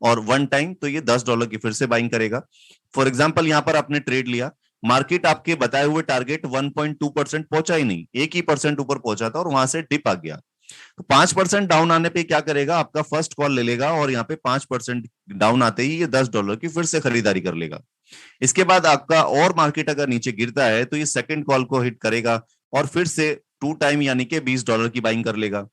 और one time तो ये $10 की फिर से बाइंग करेगा। फॉर एग्जाम्पल यहाँ पर आपने ट्रेड लिया, मार्केट आपके बताए हुए टारगेट 1.2% पहुंचा ही नहीं, 1% ऊपर पहुंचा था और वहां से डिप आ गया। तो 5% डाउन आने पे क्या करेगा, आपका फर्स्ट कॉल ले लेगा और यहाँ पे 5% डाउन आते ही ये $10 की फिर से खरीदारी कर लेगा। इसके बाद आपका और मार्केट अगर नीचे गिरता है तो ये सेकंड कॉल को हिट करेगा और फिर से टू टाइम यानी कि $20 की बाइंग कर लेगा।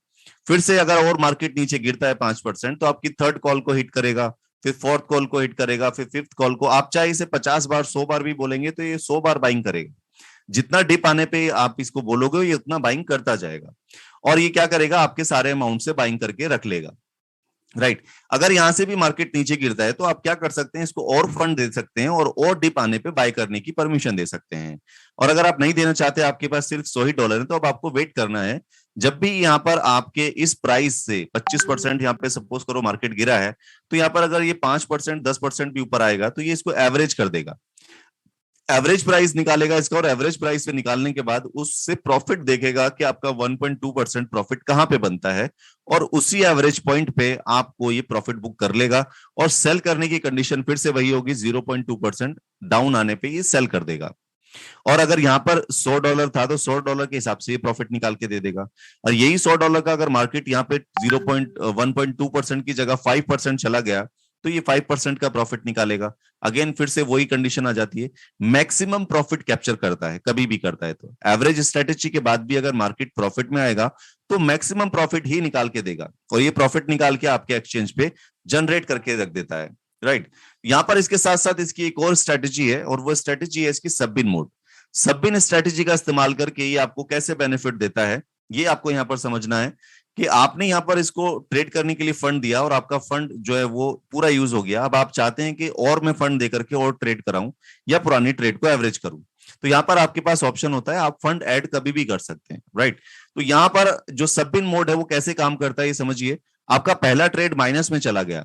फिर से अगर और मार्केट नीचे गिरता है 5% तो आपकी थर्ड कॉल को हिट करेगा, फिर फोर्थ कॉल को हिट करेगा, फिर फिफ्थ कॉल को। आप चाहे इसे 50 बार 100 बार भी बोलेंगे तो ये 100 बार बाइंग करेगा। जितना डिप आने पे आप इसको बोलोगे ये उतना बाइंग करता जाएगा और ये क्या करेगा, आपके सारे अमाउंट से बाइंग करके रख लेगा। राइट अगर यहां से भी मार्केट नीचे गिरता है तो आप क्या कर सकते हैं, इसको और फंड दे सकते हैं और डिप आने पे बाय करने की परमिशन दे सकते हैं। और अगर आप नहीं देना चाहते, आपके पास सिर्फ $100 है, तो अब आपको वेट करना है। जब भी यहाँ पर आपके इस प्राइस से 25% यहाँ पे सपोज करो मार्केट गिरा है, तो यहाँ पर अगर ये 5% 10% भी ऊपर आएगा तो ये इसको एवरेज कर देगा, एवरेज प्राइस निकालेगा इसका, और एवरेज प्राइस पे निकालने के बाद उससे प्रॉफिट देखेगा कि आपका 1.2% प्रॉफिट कहां पे बनता है, और उसी एवरेज पॉइंट पे आपको ये प्रॉफिट बुक कर लेगा। और सेल करने की कंडीशन फिर से वही होगी, 0.2% डाउन आने पे ये सेल कर देगा। और अगर यहाँ पर $100 था तो $100 के हिसाब से ये प्रॉफिट निकाल के दे देगा। और यही $100 का अगर मार्केट यहाँ पे 1.2% की जगह 5% चला गया तो ये 5% का प्रॉफिट निकालेगा। अगेन फिर से वही कंडीशन आ जाती है, मैक्सिमम प्रॉफिट कैप्चर करता है, कभी भी करता है तो एवरेज स्ट्रेटेजी के बाद भी अगर मार्केट प्रॉफिट में आएगा तो मैक्सिमम प्रॉफिट ही निकाल के देगा, और ये प्रॉफिट निकाल के आपके एक्सचेंज पे जनरेट करके रख देता है। राइट यहां पर इसके साथ साथ इसकी एक और स्ट्रेटेजी है, और वो स्ट्रेटेजी है इसकी सबबिन मोड। सबबिन स्ट्रेटेजी का इस्तेमाल करके ये आपको कैसे बेनिफिट देता है, ये आपको यहां पर समझना है कि आपने यहाँ पर इसको ट्रेड करने के लिए फंड दिया और आपका फंड जो है वो पूरा यूज हो गया। अब आप चाहते हैं कि और मैं फंड दे करके और ट्रेड कराऊं या पुरानी ट्रेड को एवरेज करूं, तो यहाँ पर आपके पास ऑप्शन होता है, आप फंड ऐड कभी भी कर सकते हैं। राइट तो यहाँ पर जो सबबिन मोड है वो कैसे काम करता है ये समझिए। आपका पहला ट्रेड माइनस में चला गया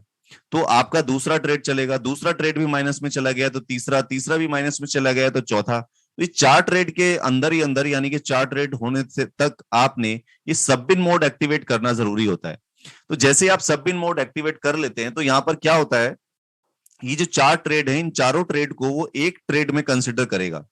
तो आपका दूसरा ट्रेड चलेगा, दूसरा ट्रेड भी माइनस में चला गया तो तीसरा, तीसरा भी माइनस में चला गया तो चौथा। तो ये 4 ट्रेड के अंदर ही अंदर, यानी कि 4 ट्रेड होने से तक आपने ये सबबिन मोड एक्टिवेट करना जरूरी होता है। तो जैसे आप सबबिन मोड एक्टिवेट कर लेते हैं तो यहाँ पर क्या होता है, ये जो 4 ट्रेड है इन चारों ट्रेड को वो एक ट्रेड में कंसिडर करेगा।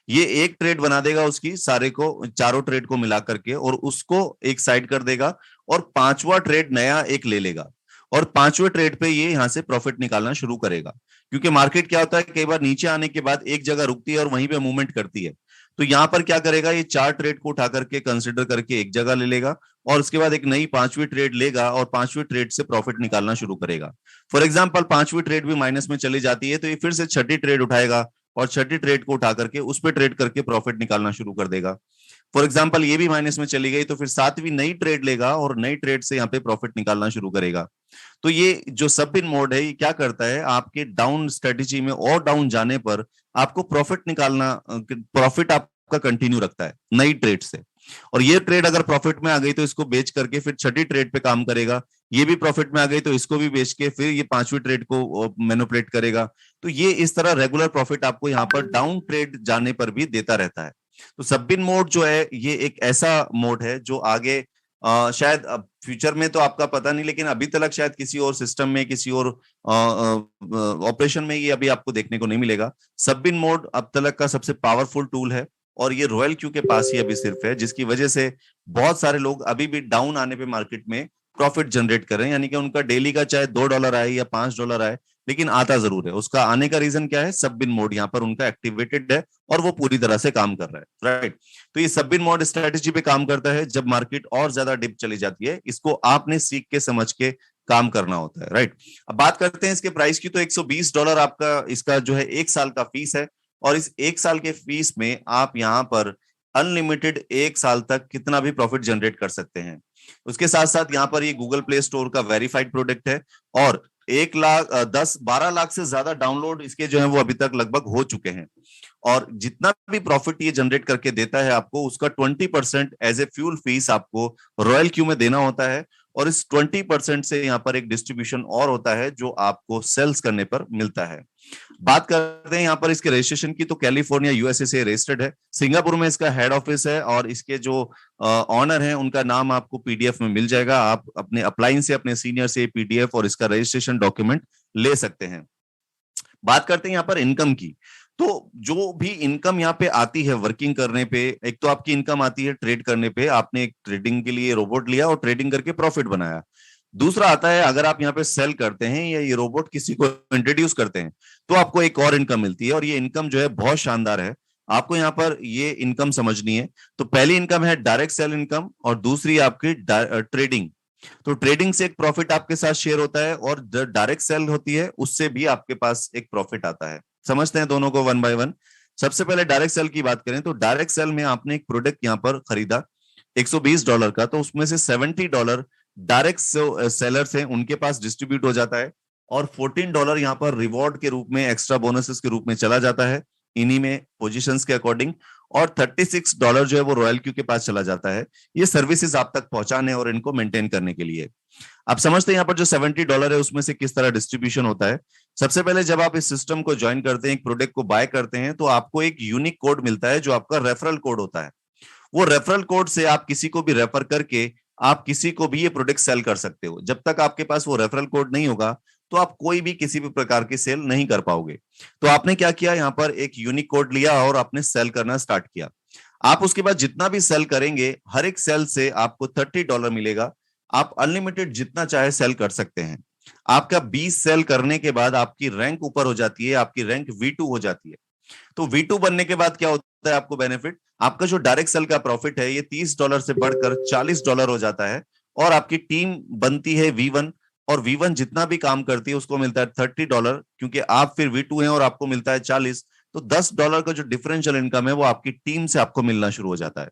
ये एक ट्रेड बना देगा उसकी सारे को, चारों ट्रेड को मिला करके, और उसको एक साइड कर देगा और पांचवा ट्रेड नया एक ले लेगा, और पांचवें ट्रेड पे ये यहां से प्रॉफिट निकालना शुरू करेगा। क्योंकि मार्केट क्या होता है, कई बार नीचे आने के बाद एक जगह रुकती है और वहीं पे मूवमेंट करती है। तो यहां पर क्या करेगा, ये 4 ट्रेड को उठा करके कंसिडर करके एक जगह ले लेगा, और उसके बाद एक नई पांचवी ट्रेड लेगा और पांचवी ट्रेड से प्रॉफिट निकालना शुरू करेगा। फॉर एग्जाम्पल पांचवी ट्रेड भी माइनस में चली जाती है तो ये फिर से छठी ट्रेड उठाएगा और छठी ट्रेड को उठा करके उस पर ट्रेड करके प्रॉफिट निकालना शुरू कर देगा। फॉर एग्जाम्पल ये भी माइनस में चली गई तो फिर सातवीं नई ट्रेड लेगा और नई ट्रेड से यहाँ पे प्रॉफिट निकालना शुरू करेगा। तो ये जो सबबिन मोड है ये क्या करता है, आपके डाउन स्ट्रेटेजी में और डाउन जाने पर आपको प्रॉफिट निकालना, प्रॉफिट आपका कंटिन्यू रखता है नई ट्रेड से। और ये ट्रेड अगर प्रॉफिट में आ गई तो इसको बेच करके फिर छठी ट्रेड पे काम करेगा, ये भी प्रॉफिट में आ गई तो इसको भी बेच के फिर ये पांचवी ट्रेड को मैनिपुलेट करेगा। तो ये इस तरह रेगुलर प्रॉफिट आपको यहाँ पर डाउन ट्रेड जाने पर भी देता रहता है। तो सबबिन मोड जो है ये एक ऐसा मोड है जो आगे शायद अब फ्यूचर में तो आपका पता नहीं, लेकिन अभी तक शायद किसी और सिस्टम में, किसी और ऑपरेशन में ये अभी आपको देखने को नहीं मिलेगा। सबबिन मोड अब तक का सबसे पावरफुल टूल है, और ये रॉयल क्यू के पास ही अभी सिर्फ है, जिसकी वजह से बहुत सारे लोग अभी भी डाउन आने पे मार्केट में प्रॉफिट जनरेट कर रहे हैं। यानी कि उनका डेली का चाहे $2 आए या $5 आए, लेकिन आता जरूर है। उसका आने का रीजन क्या है, सबबिन मोड यहाँ पर उनका एक्टिवेटेड है और वो पूरी तरह से काम कर रहा है। राइट तो ये सबबिन मोड स्ट्रेटेजी पे काम करता है जब मार्केट और ज्यादा डिप चली जाती है। इसको आपने सीख के समझ के काम करना होता है। राइट अब बात करते हैं इसके प्राइस की। तो $120 आपका इसका जो है 1 साल का फीस है, और इस 1 साल के फीस में आप यहाँ पर अनलिमिटेड 1 साल तक कितना भी प्रॉफिट जनरेट कर सकते हैं। उसके साथ साथ यहाँ पर ये गूगल प्ले स्टोर का वेरीफाइड प्रोडक्ट है, और 1 लाख 10 12 लाख से ज्यादा डाउनलोड इसके जो है वो अभी तक लगभग हो चुके हैं। और जितना भी प्रॉफिट ये जनरेट करके देता है आपको, उसका 20% एज ए फ्यूल फीस आपको रॉयल क्यू में देना होता है। और इस 20% से यहाँ पर एक डिस्ट्रीब्यूशन और होता है जो आपको सेल्स करने पर मिलता है। बात करते हैं यहाँ पर इसके रजिस्ट्रेशन की, तो कैलिफोर्निया यूएसए से रजिस्टर्ड है, सिंगापुर में इसका हेड ऑफिस है, और इसके जो ऑनर हैं उनका नाम आपको पीडीएफ में मिल जाएगा। आप अपने अपलाइन से, अपने सीनियर से पीडीएफ और इसका रजिस्ट्रेशन डॉक्यूमेंट ले सकते हैं। बात करते हैं यहाँ पर इनकम की। तो जो भी इनकम यहाँ पे आती है वर्किंग करने पे, एक तो आपकी इनकम आती है ट्रेड करने पे, आपने एक ट्रेडिंग के लिए रोबोट लिया और ट्रेडिंग करके प्रॉफिट बनाया। दूसरा आता है अगर आप यहाँ पे सेल करते हैं या ये रोबोट किसी को इंट्रोड्यूस करते हैं तो आपको एक और इनकम मिलती है, और ये इनकम जो है बहुत शानदार है। आपको यहाँ पर ये इनकम समझनी है। तो पहली इनकम है डायरेक्ट सेल इनकम, और दूसरी आपकी ट्रेडिंग। तो ट्रेडिंग से एक प्रॉफिट आपके साथ शेयर होता है, और डायरेक्ट सेल होती है उससे भी आपके पास एक प्रॉफिट आता है। समझते हैं दोनों को वन बाय वन। सबसे पहले डायरेक्ट सेल की बात करें तो डायरेक्ट सेल में आपने एक प्रोडक्ट यहाँ पर खरीदा $120 का, तो उसमें से $70 डायरेक्ट सेलर से उनके पास डिस्ट्रीब्यूट हो जाता है, और $14 यहाँ पर रिवॉर्ड के रूप में, एक्स्ट्रा बोनसेस के रूप में चला जाता है इन्हीं में पोजीशंस के अकॉर्डिंग, और $36 जो है वो रॉयल क्यू के पास चला जाता है, ये सर्विसेज आप तक पहुंचाने और इनको मेंटेन करने के लिए। आप समझते हैं यहाँ पर जो $70 है उसमें से किस तरह डिस्ट्रीब्यूशन होता है। सबसे पहले जब आप इस सिस्टम को ज्वाइन करते हैं, एक प्रोडक्ट को बाय करते हैं, तो आपको एक यूनिक कोड मिलता है जो आपका रेफरल कोड होता है। वो रेफरल कोड से आप किसी को भी रेफर करके आप किसी को भी ये प्रोडक्ट सेल कर सकते हो। जब तक आपके पास वो रेफरल कोड नहीं होगा तो आप कोई भी किसी भी प्रकार की सेल नहीं कर पाओगे। तो आपने क्या किया, यहाँ पर एक यूनिक कोड लिया और आपने सेल करना स्टार्ट किया। आप उसके बाद जितना भी सेल करेंगे, हर एक सेल से आपको $30 मिलेगा। आप अनलिमिटेड जितना चाहे सेल कर सकते हैं। आपका 20 सेल करने के बाद आपकी रैंक ऊपर हो जाती है, आपकी रैंक V2 हो जाती है। तो V2 बनने के बाद क्या होता है आपको बेनिफिट, आपका जो डायरेक्ट सेल का प्रॉफिट है ये $30 से बढ़कर $40 हो जाता है, और आपकी टीम बनती है V1, और V1 जितना भी काम करती है उसको मिलता है $30, क्योंकि आप फिर V2 हैं और आपको मिलता है 40। तो $10 का जो डिफरेंशियल इनकम है वो आपकी टीम से आपको मिलना शुरू हो जाता है।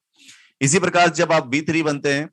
इसी प्रकार जब आप V3 बनते हैं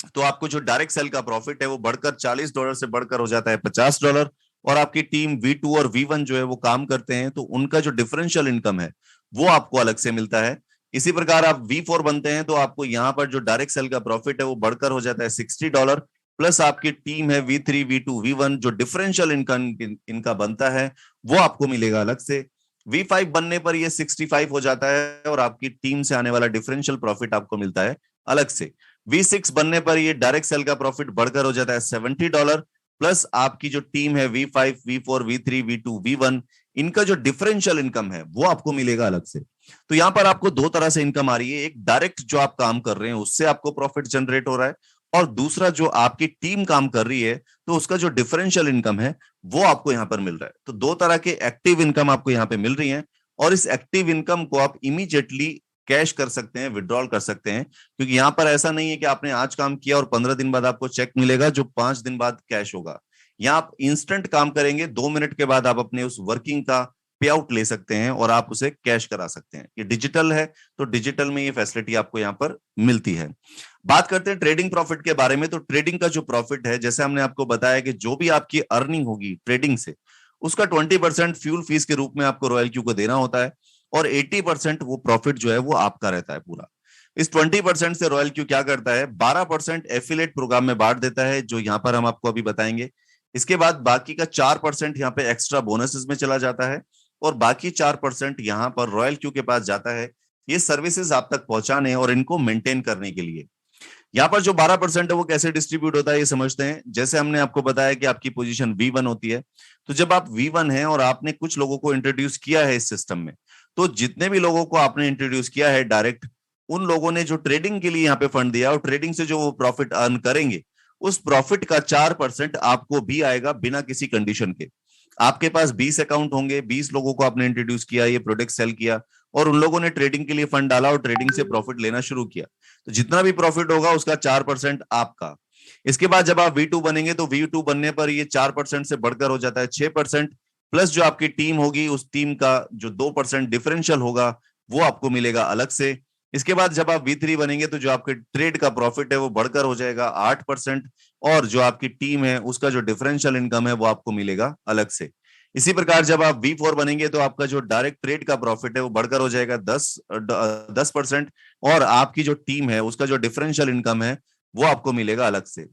तो आपको जो डायरेक्ट सेल का प्रॉफिट है वो बढ़कर $40 से बढ़कर हो जाता है $50, और आपकी टीम V2 और V1 जो है वो काम करते हैं, तो उनका जो डिफरेंशियल इनकम है वो आपको अलग से मिलता है। इसी प्रकार आप V4 बनते हैं तो आपको यहाँ पर जो डायरेक्ट सेल का प्रॉफिट है वो बढ़कर हो जाता है $60, प्लस आपकी टीम है V3, V2, V1, जो डिफरेंशियल इनकम इनका बनता है वो आपको मिलेगा अलग से। V5 बनने पर ये 65 हो जाता है, और आपकी टीम से आने वाला डिफरेंशियल प्रॉफिट आपको मिलता है अलग से। V6 बनने पर ये डायरेक्ट सेल का प्रॉफिट बढ़कर हो जाता है $70, प्लस आपकी जो टीम है V5, V4, V3, V2, V1, इनका जो डिफरेंशियल इनकम है वो आपको मिलेगा अलग से। तो यहां पर आपको दो तरह से इनकम आ रही है, एक डायरेक्ट जो आप काम कर रहे हैं उससे आपको प्रॉफिट जनरेट हो रहा है, और दूसरा जो आपकी टीम काम कर रही है तो उसका जो डिफरेंशियल इनकम है वो आपको यहां पर मिल रहा है। तो दो तरह के एक्टिव इनकम आपको यहां पे मिल रही है, और इस एक्टिव इनकम को आप इमीडिएटली कैश कर सकते हैं, विड्रॉल कर सकते हैं, क्योंकि यहां पर ऐसा नहीं है कि आपने आज काम किया और 15 दिन बाद आपको चेक मिलेगा जो 5 दिन बाद कैश होगा। यहां आप इंस्टेंट काम करेंगे, 2 मिनट के बाद आप अपने उस वर्किंग का पे आउट ले सकते हैं और आप उसे कैश करा सकते हैं। ये डिजिटल है, तो डिजिटल में ये फैसिलिटी आपको यहां पर मिलती है। बात करते हैं ट्रेडिंग प्रॉफिट के बारे में। तो ट्रेडिंग का जो प्रॉफिट है, जैसे हमने आपको बताया कि जो भी आपकी अर्निंग होगी ट्रेडिंग से, उसका 20% फ्यूल फीस के रूप में आपको रॉयल क्यू को देना होता है, और 80% वो प्रॉफिट जो है वो आपका रहता है पूरा। इस 20% से रॉयल क्यू क्या करता है, 12% एफिलिएट प्रोग्राम में बांट देता है, जो यहां पर हम आपको अभी बताएंगे। इसके बाद बाकी का 4% यहाँ पे एक्स्ट्रा बोनसेस में चला जाता है, और बाकी 4% यहाँ पर रॉयल क्यू के पास जाता है, ये सर्विसेज आप तक पहुंचाने और इनको मेंटेन करने के लिए। यहाँ पर जो 12% है वो कैसे डिस्ट्रीब्यूट होता है ये समझते हैं। जैसे हमने आपको बताया कि आपकी पोजीशन V1 होती है, तो जब आप V1 हैं और आपने कुछ लोगों को इंट्रोड्यूस किया है इस सिस्टम में, तो जितने भी लोगों को आपने इंट्रोड्यूस किया है डायरेक्ट, उन लोगों ने जो ट्रेडिंग के लिए यहाँ पे फंड दिया और ट्रेडिंग से जो वो प्रॉफिट अर्न करेंगे, उस प्रॉफिट का 4% आपको भी आएगा बिना किसी कंडीशन के। आपके पास 20 अकाउंट होंगे, 20 लोगों को आपने इंट्रोड्यूस किया, ये प्रोडक्ट सेल किया, और उन लोगों ने ट्रेडिंग के लिए फंड डाला और ट्रेडिंग से प्रॉफिट लेना शुरू किया, तो जितना भी प्रॉफिट होगा उसका 4% आपका। इसके बाद जब आप V2 बनेंगे तो V2 बनने पर ये 4% से बढ़कर हो जाता है 6%, प्लस जो आपकी टीम होगी उस टीम का जो 2% डिफरेंशियल होगा वो आपको मिलेगा अलग से। इसके बाद जब आप V3 बनेंगे तो जो आपके ट्रेड का प्रॉफिट है वो बढ़कर हो जाएगा 8%, और जो आपकी टीम है उसका जो डिफरेंशियल इनकम है वो आपको मिलेगा अलग से। इसी प्रकार जब आप V4 बनेंगे तो आपका जो डायरेक्ट ट्रेड का प्रॉफिट है वो बढ़कर हो जाएगा 10%, और आपकी जो टीम है उसका जो डिफरेंशियल इनकम है वो आपको मिलेगा अलग से।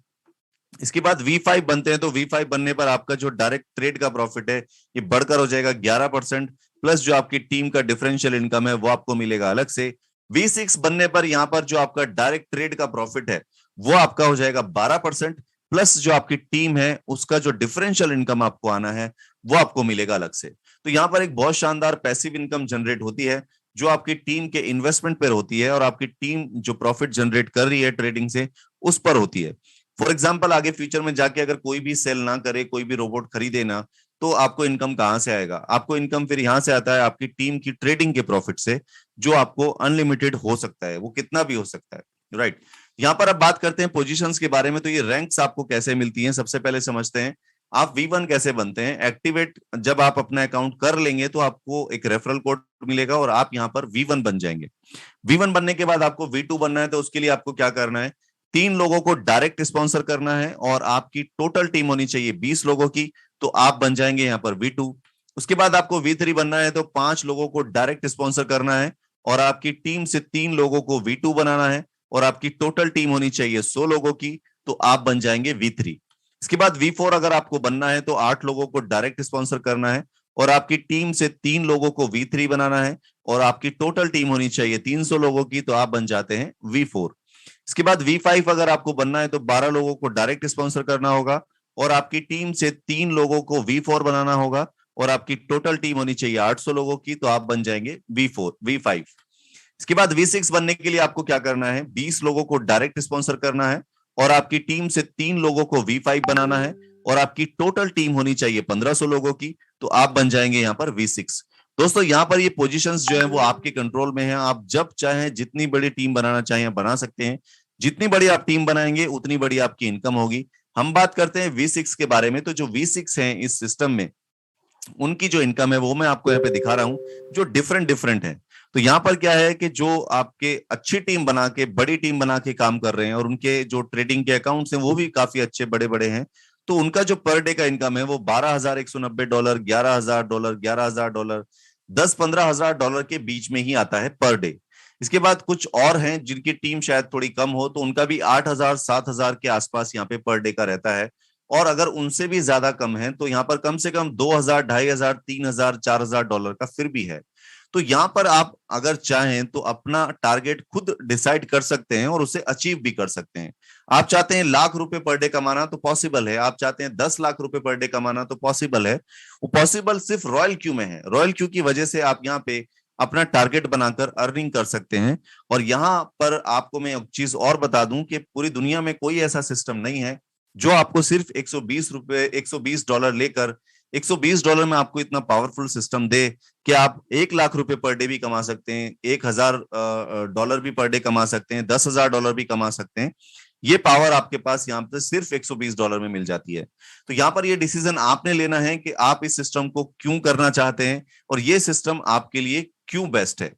इसके बाद V5 बनते हैं, तो V5 बनने पर आपका जो डायरेक्ट ट्रेड का प्रॉफिट है ये बढ़कर हो जाएगा 11%, प्लस जो आपकी टीम का डिफरेंशियल इनकम है वो आपको मिलेगा अलग से। V6 बनने पर यहाँ पर जो आपका डायरेक्ट ट्रेड का प्रॉफिट है वो आपका हो जाएगा 12%, प्लस जो आपकी टीम है उसका जो डिफरेंशियल इनकम आपको आना है वो आपको मिलेगा अलग से। तो यहाँ पर एक बहुत शानदार पैसिव इनकम जनरेट होती है जो आपकी टीम के इन्वेस्टमेंट पर होती है, और आपकी टीम जो प्रॉफिट जनरेट कर रही है ट्रेडिंग से उस पर होती है। फॉर एग्जाम्पल आगे फ्यूचर में जाके अगर कोई भी सेल ना करे, कोई भी रोबोट खरीदे ना, तो आपको इनकम कहां से आएगा? आपको इनकम फिर यहां से आता है आपकी टीम की ट्रेडिंग के प्रॉफिट से, जो आपको अनलिमिटेड हो सकता है, वो कितना भी हो सकता है, राइट। यहां पर अब बात करते हैं पोजीशंस के बारे में। तो ये रैंक्स आपको कैसे मिलती हैं, सबसे पहले समझते हैं। आप V1 कैसे बनते हैं? एक्टिवेट जब आप अपना अकाउंट कर लेंगे तो आपको एक रेफरल कोड मिलेगा और आप यहां पर V1 बन जाएंगे। V1 बनने के बाद आपको V2 बनना है, तो उसके लिए आपको क्या करना है? 3 लोगों को डायरेक्ट स्पॉन्सर करना है, और आपकी टोटल टीम होनी चाहिए 20 लोगों की, तो आप बन जाएंगे यहाँ पर V2। उसके बाद आपको V3 बनना है, तो 5 लोगों को डायरेक्ट स्पॉन्सर करना है, और आपकी टीम से 3 लोगों को V2 बनाना है, और आपकी टोटल टीम होनी चाहिए 100 लोगों की, तो आप बन जाएंगे V3। इसके बाद V4 अगर आपको बनना है तो 8 लोगों को डायरेक्ट स्पॉन्सर करना है, और आपकी टीम से 3 लोगों को V3 बनाना है, और आपकी टोटल टीम होनी चाहिए 300 लोगों की, तो आप बन जाते हैं V4। इसके बाद V5 अगर आपको बनना है तो 12 लोगों को डायरेक्ट स्पॉन्सर करना होगा, और आपकी टीम से 3 लोगों को V4 बनाना होगा, और आपकी टोटल टीम होनी चाहिए 800 लोगों की, तो आप बन जाएंगे V5। इसके बाद V6 बनने के लिए आपको क्या करना है? 20 लोगों को डायरेक्ट स्पॉन्सर करना है, और आपकी टीम से 3 लोगों को V5 बनाना है, और आपकी टोटल टीम होनी चाहिए 1500 लोगों की, तो आप बन जाएंगे यहाँ पर V6। दोस्तों यहाँ पर ये पोजीशंस जो है वो आपके कंट्रोल में है। आप जब चाहें जितनी बड़ी टीम बनाना चाहें बना सकते हैं। जितनी बड़ी आप टीम बनाएंगे उतनी बड़ी आपकी इनकम होगी। हम बात करते हैं V6 के बारे में। तो जो V6 है इस सिस्टम में, उनकी जो इनकम है वो मैं आपको यहाँ पे दिखा रहा हूं, जो डिफरेंट डिफरेंट है। तो यहाँ पर क्या है कि जो आपके अच्छी टीम बना के, बड़ी टीम बना के काम कर रहे हैं, और उनके जो ट्रेडिंग के अकाउंट्स हैं वो भी काफी अच्छे बड़े बड़े हैं, तो उनका जो पर डे का इनकम है वो $12,190, $11,000, $11,000, 10-15 हजार डॉलर के बीच में ही आता है पर डे। इसके बाद कुछ और हैं जिनकी टीम शायद थोड़ी कम हो, तो उनका भी 8,000-7,000 के आसपास यहाँ पे पर डे का रहता है। और अगर उनसे भी ज्यादा कम है तो यहाँ पर कम से कम 2,000, 2,500, 3,000, $4,000 का फिर भी है। तो यहाँ पर आप अगर चाहें तो अपना टारगेट खुद डिसाइड कर सकते हैं और उसे अचीव भी कर सकते हैं। आप चाहते हैं लाख रुपए पर डे कमाना तो पॉसिबल है, आप चाहते हैं 10 लाख रुपए पर डे कमाना तो पॉसिबल है। वो पॉसिबल सिर्फ रॉयल क्यू में है। रॉयल क्यू की वजह से आप यहाँ पे अपना टारगेट बनाकर अर्निंग कर सकते हैं। और यहाँ पर आपको मैं एक चीज और बता दूं कि पूरी दुनिया में कोई ऐसा सिस्टम नहीं है जो आपको सिर्फ $120 लेकर $120 में आपको इतना पावरफुल सिस्टम दे कि आप 1 लाख रुपए पर डे भी कमा सकते हैं, $1,000 भी पर डे कमा सकते हैं, $10,000 भी कमा सकते हैं। ये पावर आपके पास यहाँ पे सिर्फ $120 में मिल जाती है। तो यहाँ पर ये डिसीजन आपने लेना है कि आप इस सिस्टम को क्यों करना चाहते हैं और ये सिस्टम आपके लिए क्यों बेस्ट है।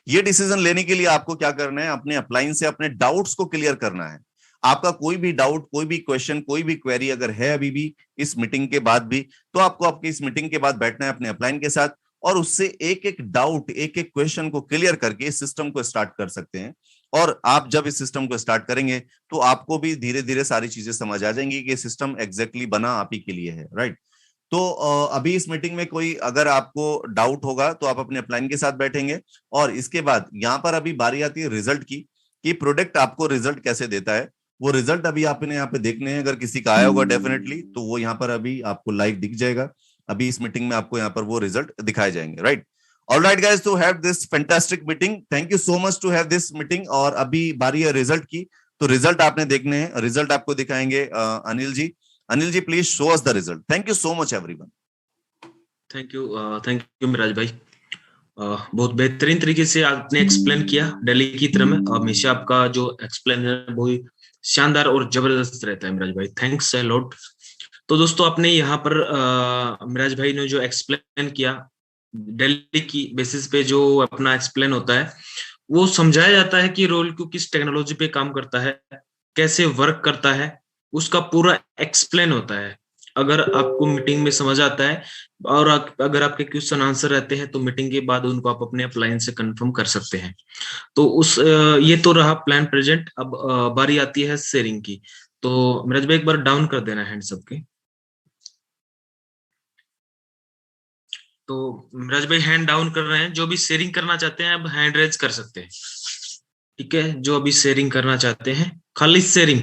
ये डिसीजन लेने के लिए आपको क्या करना है? अपने अपलाइन से अपने डाउट्स को क्लियर करना है। आपका कोई भी डाउट, कोई भी क्वेश्चन, कोई भी क्वेरी अगर है अभी भी इस मीटिंग के बाद भी, तो आपको आपकी इस मीटिंग के बाद बैठना है अपने अपलाइन के साथ और उससे एक एक डाउट, एक एक क्वेश्चन को क्लियर करके इस सिस्टम को स्टार्ट कर सकते हैं। और आप जब इस सिस्टम को स्टार्ट करेंगे तो आपको भी धीरे धीरे सारी चीजें समझ आ जाएंगी कि सिस्टम एग्जैक्टली बना आप ही के लिए है, राइट। तो अभी इस मीटिंग में कोई अगर आपको डाउट होगा तो आप अपने अपलाइन के साथ बैठेंगे। और इसके बाद यहाँ पर अभी बारी आती है रिजल्ट की, कि प्रोडक्ट आपको रिजल्ट कैसे देता है। वो रिजल्ट अभी आपने यहाँ पे देखने हैं। अगर किसी का आया होगा डेफिनेटली तो वो यहाँ पर अभी आपको लाइव दिख जाएगा। अभी इस मीटिंग में आपको यहाँ पर वो रिजल्ट दिखाए जाएंगे, right. All right guys, to have this fantastic meeting, thank you so much to have this meeting. और अभी बारी है रिजल्ट की, तो रिजल्ट आपने देखने हैं। रिजल्ट आपको दिखाएंगे Anil ji. Anil ji please show us the result. Thank you so much everyone. Thank you Miraj भाई। बहुत बेहतरीन तरीके से आपने एक्सप्लेन किया। दिल्ली की तरह में हमेशा आपका जो एक्सप्लेन है वो शानदार और जबरदस्त रहता है मिराज भाई, थैंक्स अ लॉट। तो दोस्तों आपने यहाँ पर मिराज भाई ने जो एक्सप्लेन किया, दिल्ली की बेसिस पे जो अपना एक्सप्लेन होता है वो समझाया जाता है कि रोल क्यू किस टेक्नोलॉजी पे काम करता है, कैसे वर्क करता है, उसका पूरा एक्सप्लेन होता है। अगर आपको मीटिंग में समझ आता है और अगर आपके क्वेश्चन आंसर रहते हैं तो मीटिंग के बाद उनको आप अपने अपलाइन से कंफर्म कर सकते हैं। तो ये तो रहा प्लान प्रेजेंट। अब बारी आती है शेयरिंग की। तो मिराज भाई एक बार डाउन कर देना हैंड सबके। तो मिराज भाई हैंड डाउन कर रहे हैं, जो भी शेयरिंग करना चाहते हैं अब हैंड रेज कर सकते हैं। ठीक है, जो अभी शेयरिंग करना चाहते हैं, खाली शेयरिंग,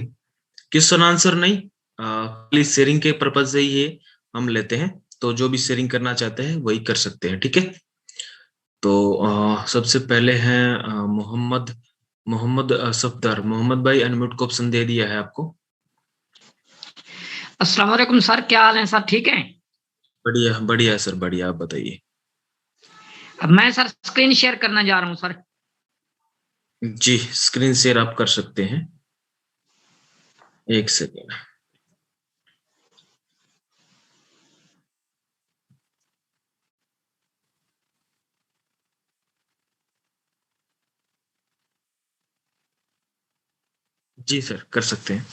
क्वेश्चन आंसर नहीं, खाली शेयरिंग के पर्पज से ही ये हम लेते हैं। तो जो भी शेयरिंग करना चाहते हैं वही कर सकते हैं। ठीक है, तो सबसे पहले हैं मोहम्मद मोहम्मद सफदर। मोहम्मद भाई अनम्यूट को ऑप्शन दे दिया है आपको। अस्सलाम वालेकुम सर, क्या हाल है सर? ठीक है, बढ़िया बढ़िया सर, बढ़िया। आप बताइए। अब मैं सर स्क्रीन शेयर करना जा रहा हूँ सर। जी, स्क्रीन शेयर आप कर सकते हैं। एक सेकेंड। जी सर, कर सकते हैं।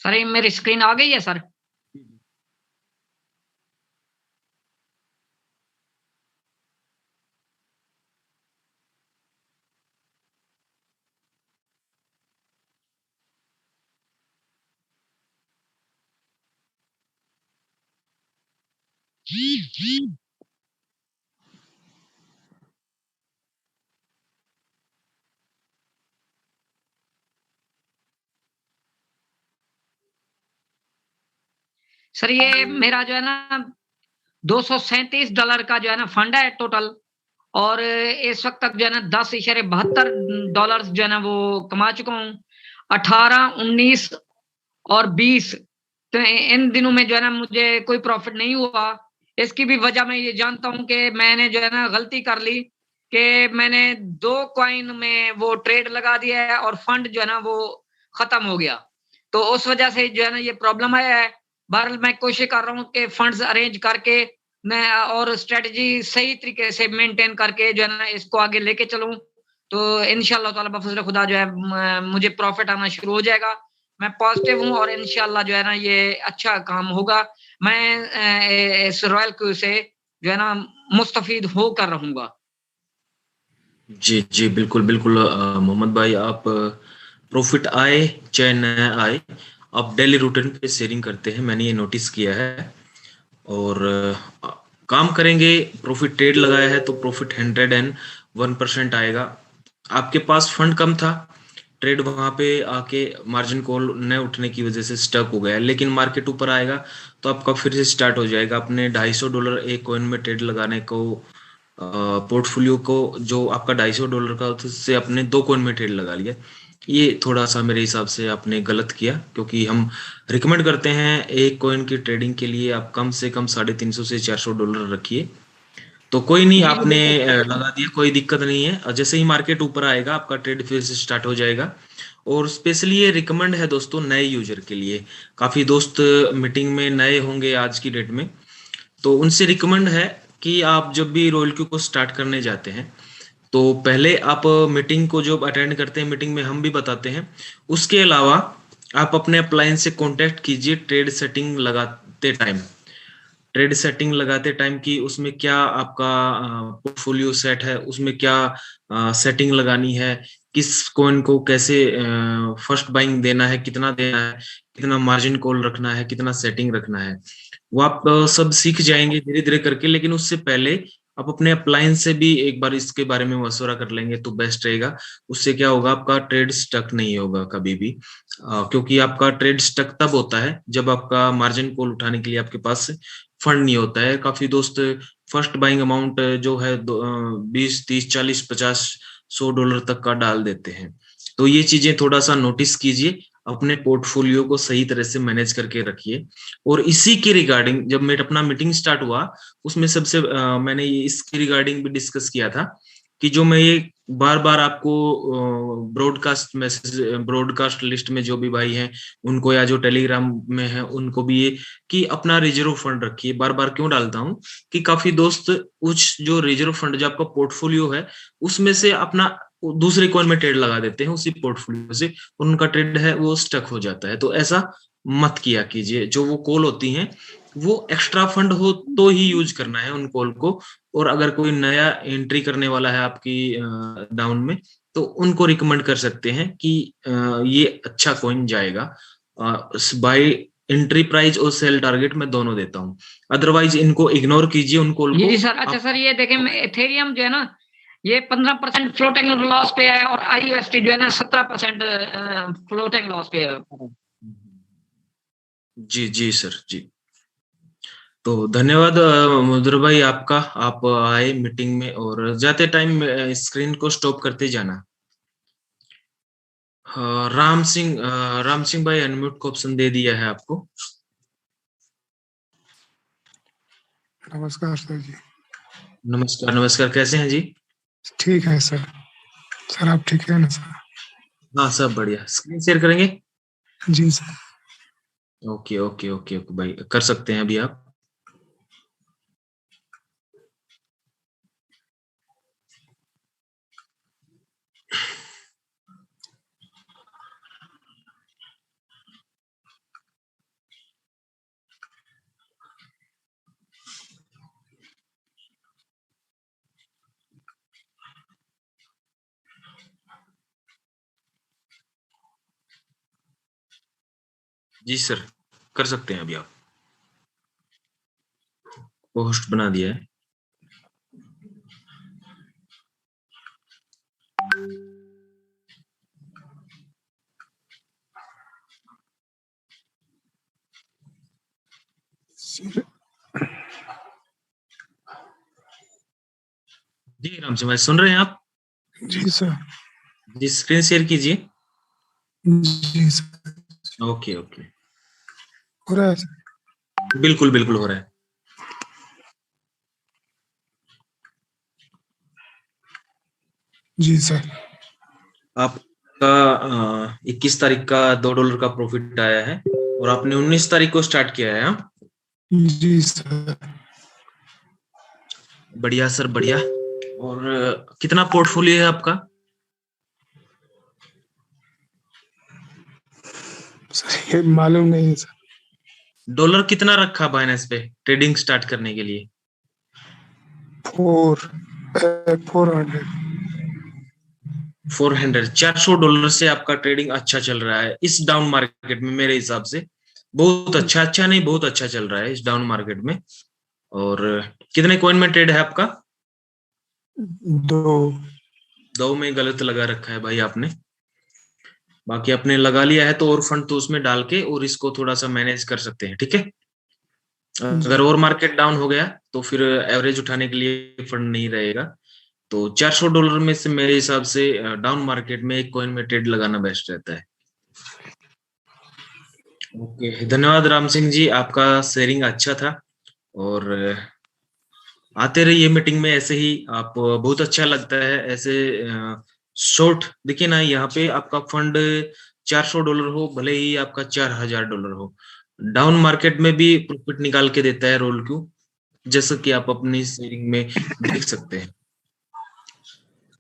सर ये मेरी स्क्रीन आ गई है सर? सर ये मेरा जो है ना $237 का जो है ना फंड है टोटल, और इस वक्त तक जो है ना $10.72 जो है ना वो कमा चुका हूँ। 18, 19 और 20 तो इन दिनों में जो है ना मुझे कोई प्रॉफिट नहीं हुआ। इसकी भी वजह मैं ये जानता हूँ कि मैंने जो है ना गलती कर ली कि मैंने 2 कॉइन में वो ट्रेड लगा दिया है और फंड जो है ना वो खत्म हो गया। तो उस वजह से जो है ना ये प्रॉब्लम आया है। बहरहाल मैं कोशिश कर रहा हूँ कि फंड्स अरेंज करके मैं और स्ट्रेटजी सही तरीके से मेंटेन करके जो है ना इसको आगे लेके चलूँ। तो इंशाअल्लाह ताला बफज़ल खुदा जो है मुझे प्रॉफिट आना शुरू हो जाएगा। मैं पॉजिटिव हूँ और इंशाअल्लाह जो है ना ये अच्छा काम होगा। मैं इस रॉयल क्यू से जो है ना मुस्तफीद होकर रहूँगा। जी, जी, बिल्कुल, बिल्कुल मोहम्मद भाई, आप प्रॉफिट आए चाहे न आए, आप डेली रूटीन पे शेयरिंग करते हैं, मैंने ये नोटिस किया है। और काम करेंगे, प्रॉफिट ट्रेड लगाया है तो प्रॉफिट 101% आएगा। आपके पास फंड कम था, ट्रेड वहां पे आके मार्जिन कॉल न उठने की वजह से स्टक हो गया, लेकिन मार्केट ऊपर आएगा तो आपका फिर से स्टार्ट हो जाएगा। अपने $250 एक कॉइन में ट्रेड लगाने को, पोर्टफोलियो को जो आपका $250 का उससे अपने 2 कॉइन में ट्रेड लगा लिया। ये थोड़ा सा मेरे हिसाब से आपने गलत किया, क्योंकि हम रिकमेंड करते हैं एक कॉइन की ट्रेडिंग के लिए आप कम से कम $350 से $400 रखिए। तो कोई नहीं, आपने लगा दिया, कोई दिक्कत नहीं है। और जैसे ही मार्केट ऊपर आएगा आपका ट्रेड फिर से स्टार्ट हो जाएगा। और स्पेशली ये रिकमेंड है दोस्तों नए यूजर के लिए। काफी दोस्त मीटिंग में नए होंगे आज की डेट में, तो उनसे रिकमेंड है कि आप जब भी रॉयल क्यू को स्टार्ट करने जाते हैं तो पहले आप मीटिंग को जब अटेंड करते हैं, मीटिंग में हम भी बताते हैं, उसके अलावा आप अपने अपलायंस से कांटेक्ट कीजिए ट्रेड सेटिंग लगाते टाइम। ट्रेड सेटिंग लगाते टाइम की उसमें क्या आपका पोर्टफोलियो सेट है, उसमें क्या सेटिंग लगानी है, किस कॉइन को कैसे फर्स्ट बाइंग देना है, कितना देना है, कितना मार्जिन कॉल रखना है, कितना सेटिंग रखना है, वो आप सब सीख जाएंगे धीरे धीरे करके। लेकिन उससे पहले आप अपने अप्लायंस से भी एक बार इसके बारे में मशवरा कर लेंगे तो बेस्ट रहेगा। उससे क्या होगा, आपका ट्रेड स्टक नहीं होगा कभी भी, क्योंकि आपका ट्रेड स्टक तब होता है जब आपका मार्जिन कॉल उठाने के लिए आपके पास फंड नहीं होता है। काफी दोस्त फर्स्ट बाइंग अमाउंट जो है 20, 30, 40, 50, $100 तक का डाल देते हैं। तो ये चीजें थोड़ा सा नोटिस कीजिए, अपने पोर्टफोलियो को सही तरह से मैनेज करके रखिए। और इसी के रिगार्डिंग जब मेरा अपना मीटिंग स्टार्ट हुआ उसमें सबसे मैंने ये इसके रिगार्डिंग भी डिस्कस किया था कि जो मैं ये बार बार आपको ब्रॉडकास्ट मैसेज, ब्रॉडकास्ट लिस्ट में जो भी भाई हैं उनको, या जो टेलीग्राम में है उनको भी, ये कि अपना रिजर्व फंड रखिए। बार बार क्यों डालता हूँ कि काफी दोस्त उस जो रिजर्व फंड जो आपका पोर्टफोलियो है उसमें से अपना वो दूसरे कॉइन में ट्रेड लगा देते हैं उसी पोर्टफोलियो से, उनका ट्रेड है वो स्टक हो जाता है। तो ऐसा मत किया कीजिए। जो वो कॉल होती हैं वो एक्स्ट्रा फंड हो तो ही यूज करना है उन कॉल को। और अगर कोई नया एंट्री करने वाला है आपकी डाउन में, तो उनको रिकमेंड कर सकते हैं कि ये अच्छा कॉइन जाएगा। बाय एंट्री प्राइस और सेल टारगेट मैं दोनों देता हूँ, अदरवाइज इनको इग्नोर कीजिए उन कॉल को। जी सर। अच्छा सर, ये देखें एथेरियम जो है ना, ये 15% फ्लोटिंग लॉस पे है और IUST जो है ना 17% फ्लोटिंग लॉस पे है। जी जी सर जी। तो धन्यवाद मधुर भाई आपका, आप आए मीटिंग में, और जाते टाइम स्क्रीन को स्टॉप करते जाना। राम सिंह भाई अनम्यूट को ऑप्शन दे दिया है आपको। नमस्कार सर जी। नमस्कार नमस्कार, कैसे हैं जी? ठीक है सर। सर आप ठीक है ना सर? हाँ सब बढ़िया। स्क्रीन शेयर करेंगे? जी sir. Okay okay okay okay भाई, कर सकते हैं अभी आप। जी सर, कर सकते हैं अभी आप। पोस्ट बना दिया है। जी राम सिंह भाई, सुन रहे हैं आप? जी सर। जी स्क्रीन शेयर कीजिए। जी सर। ओके ओके, हो रहा है सर? बिल्कुल बिल्कुल हो रहा है। जी सर। आपका 21 तारीख का $2 का प्रॉफिट आया है और आपने 19 तारीख को स्टार्ट किया है। हाँ जी सर। बढ़िया सर बढ़िया। और कितना पोर्टफोलियो है आपका? सर ये मालूम नहीं है सर। डॉलर कितना रखा बाइनेंस पे ट्रेडिंग स्टार्ट करने के लिए? 400। 400 से आपका ट्रेडिंग अच्छा चल रहा है इस डाउन मार्केट में, मेरे हिसाब से बहुत अच्छा, अच्छा नहीं बहुत अच्छा चल रहा है इस डाउन मार्केट में। और कितने कॉइन में ट्रेड है आपका? 2 में गलत लगा रखा है भाई आपने। बाकी आपने लगा लिया है तो और फंड तो उसमें डाल के और इसको थोड़ा सा मैनेज कर सकते हैं, ठीक है। अगर और मार्केट डाउन हो गया तो फिर एवरेज उठाने के लिए फंड नहीं रहेगा। तो $400 में से मेरे हिसाब से डाउन मार्केट में एक कॉइन में ट्रेड लगाना बेस्ट रहता है। ओके, धन्यवाद राम सिंह जी, आपका शेयरिंग अच्छा था। और आते रहिए मीटिंग में ऐसे ही, आप बहुत अच्छा लगता है ऐसे शॉर्ट। देखिए ना, यहाँ पे आपका फंड $400 हो, भले ही आपका $4000 हो, डाउन मार्केट में भी प्रॉफिट निकाल के देता है रोल क्यू, जैसा कि आप अपनी शेयरिंग में देख सकते हैं।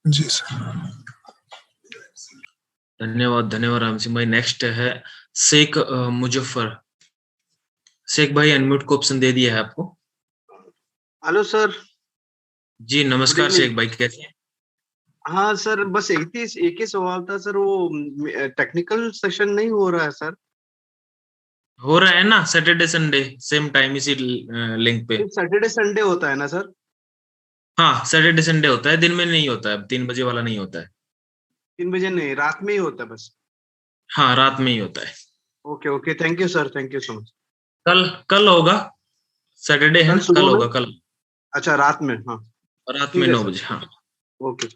जी सर। धन्यवाद धन्यवाद राम सिंह भाई। नेक्स्ट है शेख मुजफ्फर। शेख भाई अनम्यूट को ऑप्शन दे दिया है आपको। Hello sir. जी नमस्कार शेख भाई, कैसे हैं? हाँ सर, बस एक ही सवाल था सर, वो टेक्निकल सेशन नहीं हो रहा है सर? हो रहा है ना, सैटरडे संडे सेम टाइम इसी लिंक पे। सैटरडे संडे होता है ना सर? हाँ सैटरडे संडे होता है, दिन में नहीं होता है, 3 बजे वाला नहीं होता है। 3 बजे नहीं, रात में ही होता है बस? हाँ रात में ही होता है। Okay okay, thank you sir, thank you so much. कल होगा, सैटरडे है ना, कल होगा कल। अच्छा रात में, हाँ रात में 9 बजे। हाँ ओके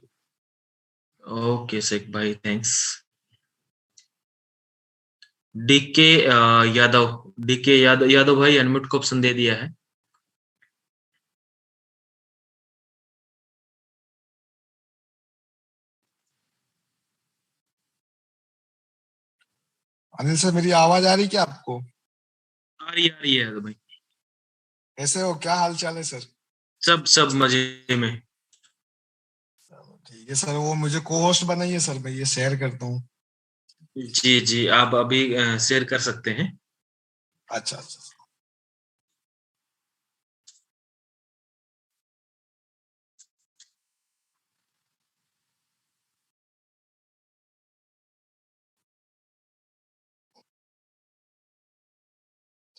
ओके शेख भाई, थैंक्स। डीके यादव, यादव भाई अनम्यूट को ऑप्शन दे दिया है। अनिल सर, मेरी आवाज आ रही क्या आपको? आ रही है यादव भाई। कैसे हो, क्या हाल चाल है सर? सब मजे में। ठीक है। ये सर वो मुझे को होस्ट बनाइए सर, मैं ये शेयर करता हूँ। जी जी, आप अभी शेयर कर सकते हैं। अच्छा अच्छा।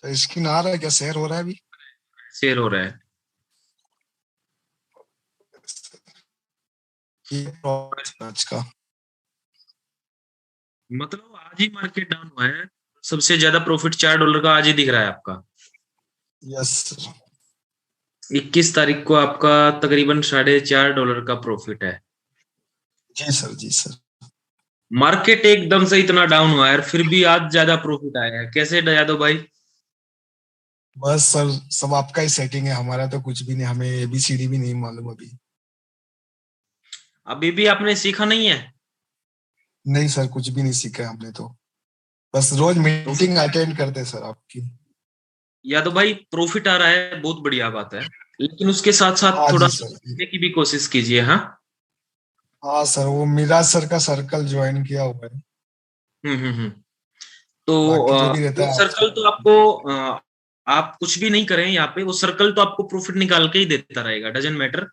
तो स्क्रीन आ रहा है क्या, शेयर हो रहा है अभी? शेयर हो रहा है। आज का मतलब आज ही मार्केट डाउन हुआ है, सबसे ज्यादा प्रॉफिट $4 का आज ही दिख रहा है आपका। Yes sir. 21 तारीख को आपका तकरीबन $4.5 का प्रॉफिट है। जी सर, जी सर। मार्केट एकदम से इतना डाउन हुआ है, फिर भी आज ज्यादा प्रॉफिट आया है, कैसे यादव भाई? बस सर सब आपका ही सेटिंग है, हमारा तो कुछ भी नहीं, हमें एबीसीडी भी नहीं मालूम अभी। अभी भी आपने सीखा नहीं है? नहीं सर, कुछ भी नहीं सीखा हमने तो, बस रोज तो मीटिंग अटेंड करते सर आपकी। यादव भाई, प्रॉफिट आ रहा है, बहुत बढ़िया बात है, लेकिन उसके साथ साथ हाँ थोड़ा जी सर। सीखने की भी कोशिश कीजिए। हाँ हाँ सर, वो मिराज सर का सर्कल ज्वाइन किया हुआ है। हम्म। तो बाकी जो भी रहता वो है सर्कल आपसे। तो आपको आप कुछ भी नहीं करें यहाँ पे, वो सर्कल तो आपको प्रॉफिट निकाल के ही देता रहेगा, डजंट मैटर।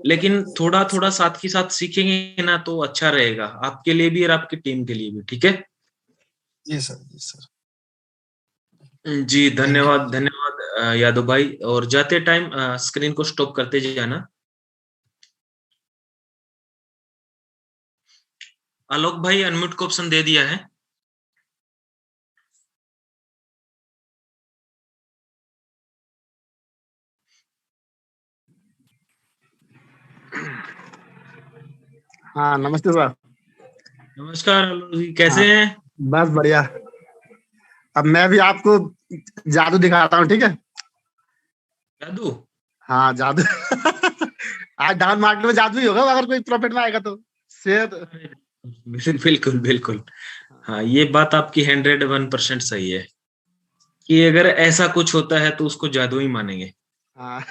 लेकिन थोड़ा थोड़ा साथ के साथ सीखेंगे ना तो अच्छा रहेगा आपके लिए भी और आपकी टीम के लिए भी। ठीक है जी सर, जी सर। जी, थैंक यू। धन्यवाद धन्यवाद यादव भाई। और जाते टाइम स्क्रीन को स्टॉप करते जाना। आलोक भाई, अनम्यूट को ऑप्शन दे दिया है। हाँ नमस्ते सर। नमस्कार आलोक जी, हाँ कैसे हैं? बस बढ़िया। अब मैं भी आपको जादू दिखाता हूँ, ठीक है? जादू? हाँ जादू। आज डाउन मार्केट में जादू ही होगा, अगर कोई प्रॉफिट में आएगा तो शेयर। बिल्कुल बिल्कुल। हाँ, ये बात आपकी 101% सही है कि अगर ऐसा कुछ होता है तो उसको जादू ही मानेंगे। हाँ।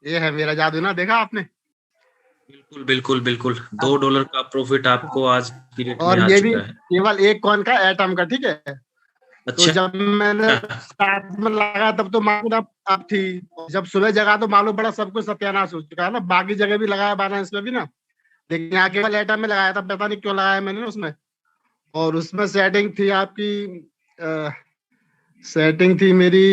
ये है मेरा जादू ना, देखा आपने? बिल्कुल बिल्कुल बिल्कुल, $2 का प्रॉफिट हाँ। आपको आज पीरियड में और आ ये भी चुका है। केवल एक कॉइन का, एटम का, ठीक है? तो अच्छा। जब मैंने स्टार्ट में लगा तब तो मार्केट अप थी, जब सुबह जगा तो मालूम पड़ा सब कुछ सत्यानाश हो चुका है ना। बाकी जगह भी लगाया बाइनेंस में भी ना, लेकिन यहाँ केवल एटम में लगाया था, पता नहीं क्यों लगाया मैंने उसमें। और उसमें सेटिंग थी आपकी, सेटिंग थी मेरी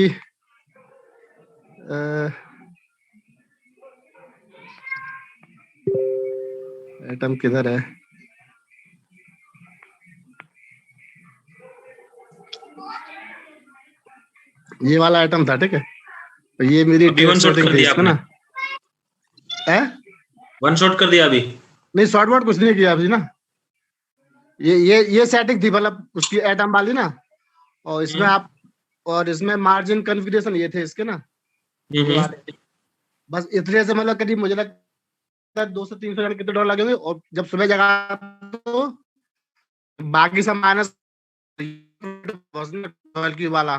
एटम किधर है? ये वाला आइटम था, ठीक है? तो ये मेरी अभी ट्रेड वन शॉट सेटिंग कर थी दिया इसमें आपने? ना। है? वन शॉट कर दिया अभी? नहीं, शॉर्ट वर्ड कुछ नहीं किया अभी ना। ये सेटिंग थी, मतलब उसकी एटम वाली ना। और इसमें आप, और इसमें मार्जिन कॉन्फ़िगरेशन ये थे इसके ना, ये वाले। बस इतने से मतलब करीब मुझे लगता है 200-300 कितने डॉलर लगे हुए। और जब सुबह जगा तो बाकी सब माइनस की वाला।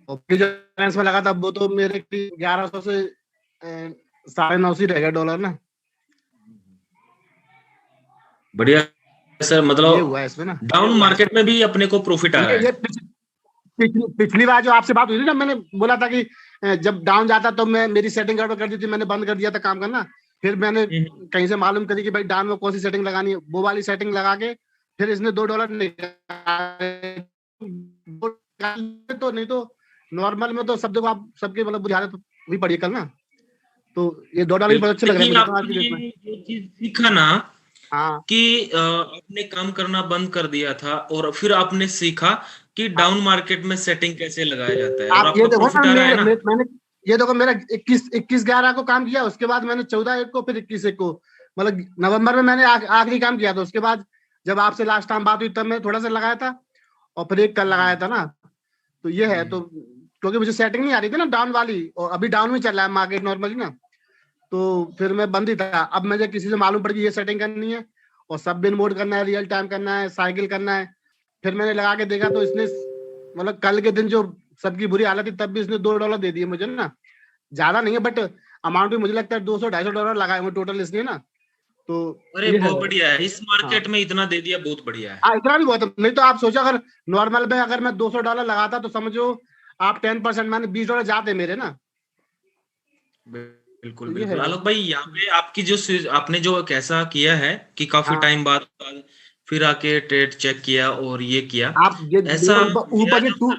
और फिर जो बैलेंस में लगा था वो तो मेरे 1100 से 950 रह गया डॉलर ना। बढ़िया सर, ये मतलब हुआ है इसमें ना। डाउन मार्केट में भी अपने को प्रॉफिट आ रहा ये है। पिछली बार जो आपसे बात हुई थी ना, मैंने बोला था कि जब डाउन जाता तो मैं मेरी सेटिंग गड़बड़ कर दी थी, मैंने बंद कर दिया था काम करना। फिर मैंने कहीं से मालूम करी कि भाई डाउन में कौन सी सेटिंग लगानी है, वो वाली सेटिंग लगा के फिर इसने $2 निकाले। तो नहीं तो नॉर्मल में तो सब देखो आप सबके मतलब बुझा तो भी पड़ी कल ना। तो ये $2 भी बहुत अच्छे लग रहे हैं देखिए, मुझे आज की आपने डेट में। जो चीज सीखा ना हाँ कि आपने काम करना बंद कर दिया था और फिर आपने सीखा कि डाउन मार्केट में सेटिंग कैसे लगाया जाता है, और आप ये आपका देखो ना, प्रॉफिट आ रहा है ना। मैंने ये देखो मेरा 21/11 को काम किया, उसके बाद मैंने 14/1 को, फिर 21/1 को, मतलब नवंबर में मैंने आखिरी काम किया था। उसके बाद जब आपसे लास्ट टाइम बात हुई तब मैं थोड़ा सा लगाया था, और फिर एक कल लगाया था ना। तो ये है, तो क्योंकि मुझे सेटिंग नहीं आ रही थी ना डाउन वाली, और अभी डाउन में चल रहा है मार्केट नॉर्मली ना, तो फिर मैं बंद ही था। अब मुझे किसी से मालूम पड़ गई ये सेटिंग करनी है, और सब दिन मोड करना है, रियल टाइम करना है, साइकिल करना है। फिर मैंने लगा के देखा तो इसने मतलब कल के दिन जो सबकी बुरी हालत थी तब भी इसने $2 दे दिए मुझे ना। ज्यादा नहीं है बट अमाउंट भी मुझे लगता है $200-250 लगाए हुए टोटल इसने ना। तो अरे ये बहुत बढ़िया है, इस मार्केट में इतना दे दिया, बहुत बढ़िया है। हाँ इतना भी बहुत है। नहीं तो आप सोचो अगर नॉर्मल में अगर मैं $200 लगाता तो समझो आप 10% मैंने $20 जाते मेरे ना। बिल्कुल तो ये बिल्कुल है। आलोक भाई, यहाँ पे आपकी जो आपने जो कैसा किया है कि काफी हाँ। टाइम बाद फिर आके ट्रेड चेक किया और ये किया, आप ये ऐसा ऊपर मेरा जो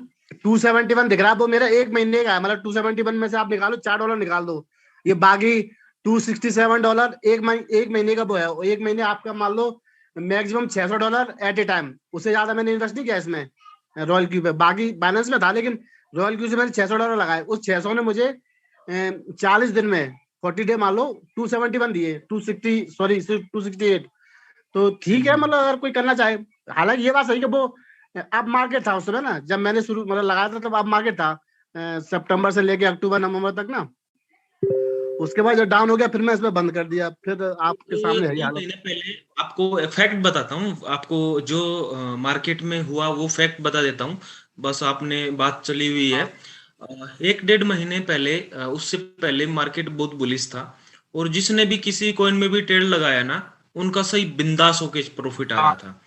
271 दिख रहा है वो मेरा एक महीने का है। मतलब 271 में से आप निकालो $4 निकाल दो, ये बाकी $267 एक महीने का वो है। और एक महीने आपका मान लो मैक्सिमम $600 एट ए टाइम। उससे ज्यादा मैंने इन्वेस्ट नहीं किया इसमें रॉयल क्यू पे। बाकी बैलेंस में था लेकिन रॉयल क्यू से मैंने $600 लगाए। उस 600 ने मुझे 40 दिन में 40 डे मान लो 271 दिए, 268। तो ठीक है, मतलब अगर कोई करना चाहे। हालांकि ये बात सही कि वो अब मार्केट था उस समय ना जब मैंने शुरू मतलब लगाया था, तब अब मार्केट था सितंबर से लेके अक्टूबर नवंबर तक ना। उसके बाद जब डाउन हो गया फिर मैं इसमें बंद कर दिया। फिर आपके तो सामने है ये 2 हालत। महीने पहले आपको फैक्ट बताता हूँ, आपको जो मार्केट में हुआ वो फैक्ट बता देता हूँ, बस आपने बात चली हुई है। 1-1.5 महीने पहले, उससे पहले मार्केट बहुत बुलिश था, और जिसने भी किसी कॉइन में भी ट्रेड लगाया ना, उनका सही बिंदास होके प्रॉफिट आ रहा था।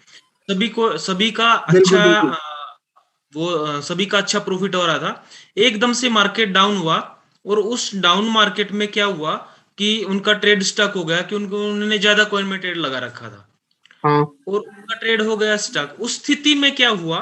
सभी का बिल्कुल अच्छा बिल्कुल। सभी का अच्छा प्रॉफिट हो रहा था। एकदम से मार्केट डाउन हुआ, और उस डाउन मार्केट में क्या हुआ कि उनका ट्रेड स्टक हो गया, कि उन्होंने ज्यादा कॉइन में ट्रेड लगा रखा था, हाँ और उनका ट्रेड हो गया स्टक। उस स्थिति में क्या हुआ,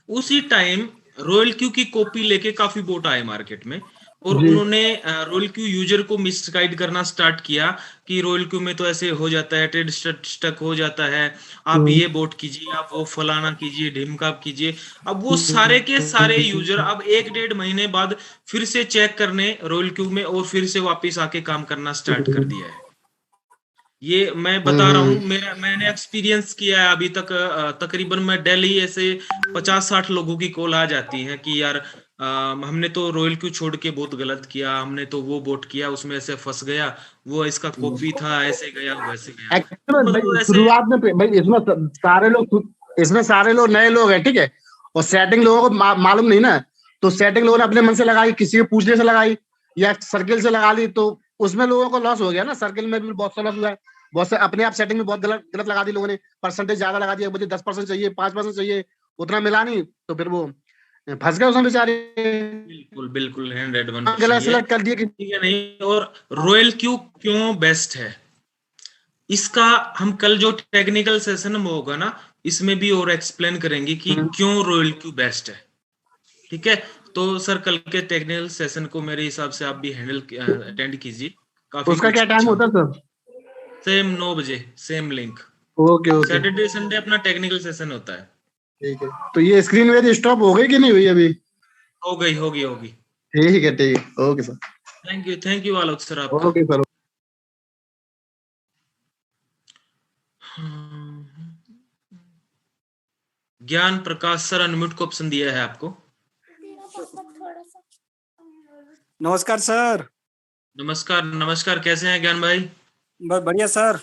उसी टाइम रॉयल क्यू की कॉपी लेके काफी बोट आए मार्केट में, और जी। उन्होंने रॉयल क्यू यूजर को मिसगाइड करना स्टार्ट किया कि रॉयल क्यू में तो ऐसे हो जाता है, ट्रेड स्टक हो जाता है, आप ये बोट कीजिए, आप वो फलाना कीजिए, ढिमका कीजिए। अब वो सारे के सारे यूजर अब 1-1.5 महीने बाद फिर से चेक करने रॉयल क्यू में, और फिर से वापस आके काम करना स्टार्ट कर दिया है। ये मैं बता रहा हूँ, मैंने एक्सपीरियंस किया है अभी तक। तकरीबन मैं डेली ऐसे 50-60 लोगों की कॉल आ जाती है कि यार हमने तो रॉयल क्यू छोड़ के बहुत गलत किया, हमने तो वो बोट किया, उसमें ऐसे फंस गया, वो इसका कॉपी था, ऐसे गया वैसे गया। एक्चुअली तो भाई ऐसे शुरुआत में भाई इसमें सारे लोग नए लोग हैं, ठीक है। और सेटिंग लोगों को मालूम नहीं ना, तो सेटिंग लोगों ने अपने मन से लगाई, किसी के पूछने से लगाई या सर्किल से लगा ली, तो उसमें लोगों को लॉस हो गया ना। सर्किल में भी बहुत सा लॉस हुआ है। बहुत से अपने आप सेटिंग में बहुत गलत गलत लगा दी लोगों ने, परसेंटेज ज्यादा लगा दिया, मुझे 10% चाहिए, 5% चाहिए, उतना मिला नहीं, तो फिर वो फंस गए उसमें बेचारे। बिल्कुल बिल्कुल 101 गलत सही है, सेलेक्ट कर दिया कि ठीक है नहीं। और रॉयल क्यू क्यों बेस्ट है, इसका हम कल जो टेक्निकल सेशन में होगा ना, इसमें भी और एक्सप्लेन करेंगे कि क्यों रॉयल क्यू बेस्ट है, ठीक है। तो सर कल के टेक्निकल सेशन को मेरे हिसाब से आप भी अटेंड कीजिए, काफी उसका कुछ क्या टाइम अच्छा। होता है सर? सेम 9 बजे same link, okay okay Saturday Sunday अपना टेक्निकल सेशन होता है। ठीक है। तो ये स्क्रीन मेरी स्टॉप हो गई कि नहीं हुई अभी? हो गई होगी होगी। ठीक है ठीक है, okay sir. Thank you Alok sir आपका। Okay sir. Gyan Prakash sir unmute को ऑप्शन दिया है आपको। नमस्कार सर। नमस्कार नमस्कार, कैसे हैं ज्ञान भाई? बस बढ़िया सर।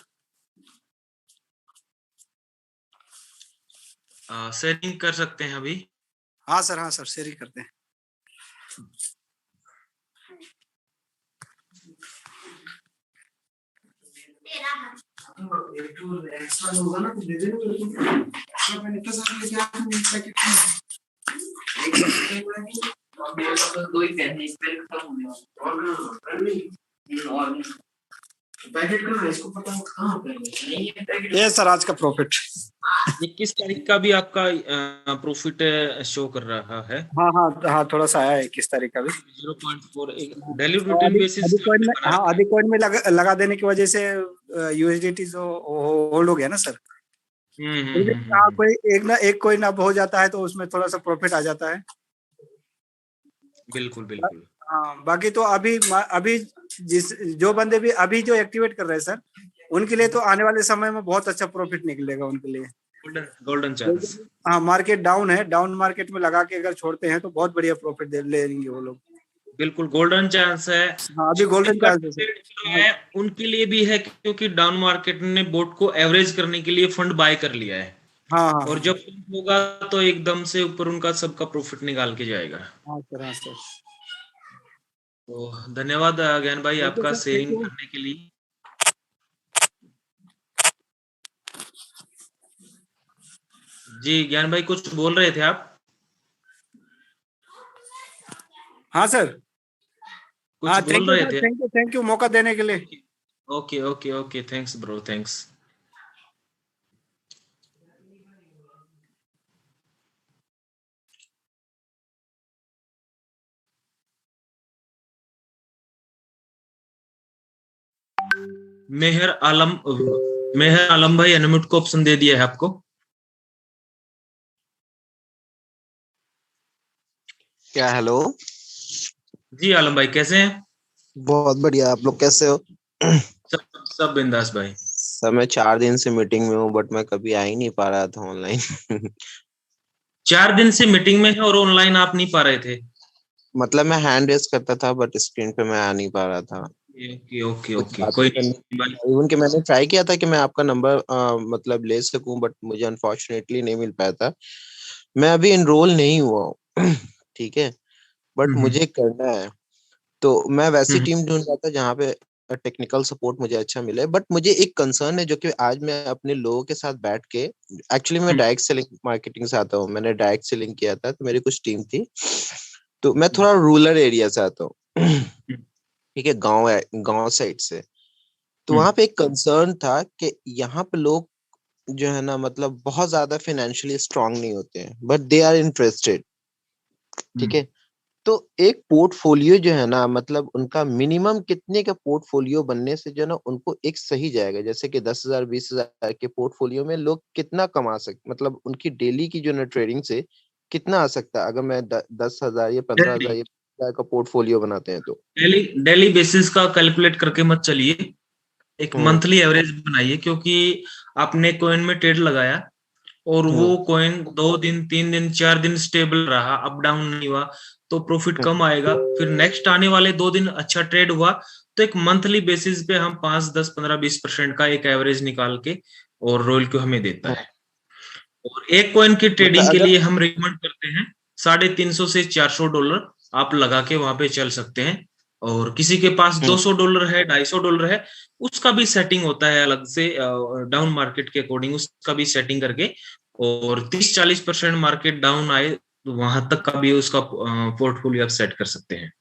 शेयरिंग कर सकते हैं अभी? हाँ सर शेयर करते हैं। ये सर आज का प्रॉफिट। ये किस तारीख का भी आपका प्रॉफिट शो कर रहा है? हाँ थोड़ा सा आया है 21 तारीख का भी। 0.4 डेली रूटीन बेसिस अधिक कॉइन में लगा देने की वजह से यूएसडीटी जो होल्ड हो गया ना सर। कोई एक कॉइन अब हो जाता है तो उसमें थोड़ा सा प्रॉफिट आ जाता है। बिल्कुल बिल्कुल। हाँ बाकी तो अभी जो बंदे भी अभी जो एक्टिवेट कर रहे हैं सर, उनके लिए तो आने वाले समय में बहुत अच्छा प्रॉफिट निकलेगा उनके लिए। Golden chance. हाँ मार्केट डाउन है, डाउन मार्केट में लगा के अगर छोड़ते हैं तो बहुत बढ़िया प्रॉफिट ले लेंगे वो लोग। बिल्कुल गोल्डन चांस है। हाँ अभी गोल्डन चांस है उनके लिए भी है क्योंकि डाउन मार्केट ने बोट को एवरेज करने के लिए फंड बाय कर लिया है। हाँ और जब होगा तो एकदम से ऊपर उनका सबका प्रॉफिट निकाल के जाएगा। हाँ सर, हाँ सर। तो धन्यवाद ज्ञान भाई आपका शेयरिंग करने के लिए। जी ज्ञान भाई कुछ बोल रहे थे आप? हाँ सर, कुछ हाँ बोल रहे थे? थैंक यू मौका देने के लिए। Okay okay okay, thanks bro, thanks. Mehar Alam भाई अनम्यूट को ऑप्शन दे दिया है आपको। क्या? हेलो जी आलम भाई कैसे हैं? बहुत बढ़िया, आप लोग कैसे हो? सब बिंदास भाई। सर मैं 4 दिन से मीटिंग में हूँ बट मैं कभी आ ही नहीं पा रहा था ऑनलाइन। 4 दिन से मीटिंग में है और ऑनलाइन आप नहीं पा रहे थे? मतलब मैं हैंड रेस करता था बट स्क्रीन पे मैं आ नहीं पा रहा था। ओके ओके कुछ ओके, बातें कोई करनी, नहीं। इवन कि मैंने ट्राई किया था कि मैं आपका नंबर मतलब ले सकूं बट मुझे अनफॉर्चुनेटली नहीं मिल पाया था। मैं अभी इनरोल नहीं हुआ हूँ ठीक है, बट मुझे करना है। तो मैं वैसी टीम ढूंढ रहा था जहाँ पे टेक्निकल सपोर्ट मुझे अच्छा मिले। बट मुझे एक कंसर्न है जो कि आज मैं अपने लोगों के साथ बैठ के, एक्चुअली मैं डायरेक्ट सेलिंग मार्केटिंग से आता हूँ, मैंने डायरेक्ट सेलिंग किया था तो मेरी कुछ टीम थी। तो मैं थोड़ा रूरल एरिया से आता हूँ ठीक है, गांव साइड से। तो वहां पे एक कंसर्न था कि यहाँ पे लोग जो है ना मतलब बहुत ज्यादा फाइनेंशियली स्ट्रांग नहीं होते हैं बट दे आर इंटरेस्टेड। ठीक है, तो एक पोर्टफोलियो जो है ना मतलब उनका मिनिमम कितने का पोर्टफोलियो बनने से जो है ना उनको एक सही जाएगा। जैसे कि 10,000 20,000 के पोर्टफोलियो में लोग कितना कमा सकते, मतलब उनकी डेली की जो ना ट्रेडिंग से कितना आ सकता है अगर मैं 10,000 या 15,000 या 20,000 का पोर्टफोलियो बनाते हैं तो। डेली बेसिस का कैलकुलेट करके मत चलिए, एक मंथली एवरेज बनाइए। क्योंकि आपने कॉइन में ट्रेड लगाया और वो कॉइन 2 दिन 3 दिन 4 दिन स्टेबल रहा, अप डाउन नहीं हुआ, तो प्रॉफिट कम आएगा। फिर नेक्स्ट आने वाले 2 दिन अच्छा ट्रेड हुआ तो एक मंथली बेसिस पे हम 5 10 15 20% का एक एवरेज निकाल के और रोल को हमें देता है। और एक कॉइन की ट्रेडिंग के लिए हम रिकमेंड करते हैं $350 से $400 आप लगा के वहां पे चल सकते हैं। और किसी के पास $200 है, $250 है, उसका भी सेटिंग होता है अलग से डाउन मार्केट के अकॉर्डिंग, उसका भी सेटिंग करके। और 30-40% मार्केट डाउन आए तो वहां तक का भी उसका पोर्टफोलियो आप सेट कर सकते हैं।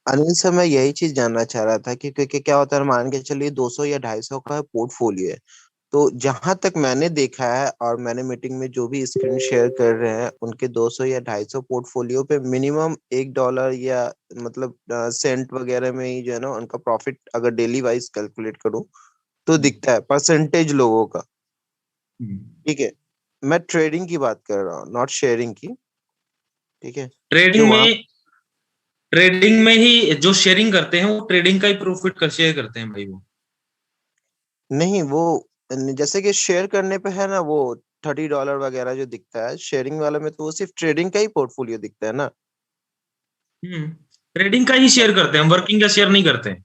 अनिल सर मैं यही चीज जानना चाह रहा था कि क्योंकि क्या होता है, मान के चलिए 200 या 250 का पोर्टफोलियो है, तो जहां तक मैंने देखा है और मैंने मीटिंग में जो भी स्क्रीन शेयर कर रहे हैं उनके 200 या 250 पोर्टफोलियो पे मिनिमम $1 या मतलब सेंट वगैरह में ही जो है ना उनका प्रॉफिट अगर डेली वाइज कैलकुलेट करूं तो दिखता है परसेंटेज लोगों का। ठीक है, मैं ट्रेडिंग की बात कर रहा हूँ नॉट शेयरिंग की। ठीक है, ट्रेडिंग में ही जो शेयरिंग करते हैं वो ट्रेडिंग का ही प्रॉफिट कर शेयर करते हैं भाई। वो नहीं, वो जैसे कि शेयर करने पे है ना वो $30 वगैरह जो दिखता है, शेयरिंग वाला में तो वो सिर्फ ट्रेडिंग का ही पोर्टफोलियो दिखता है ना। ट्रेडिंग का ही शेयर करते हैं, वर्किंग का शेयर नहीं करते हैं।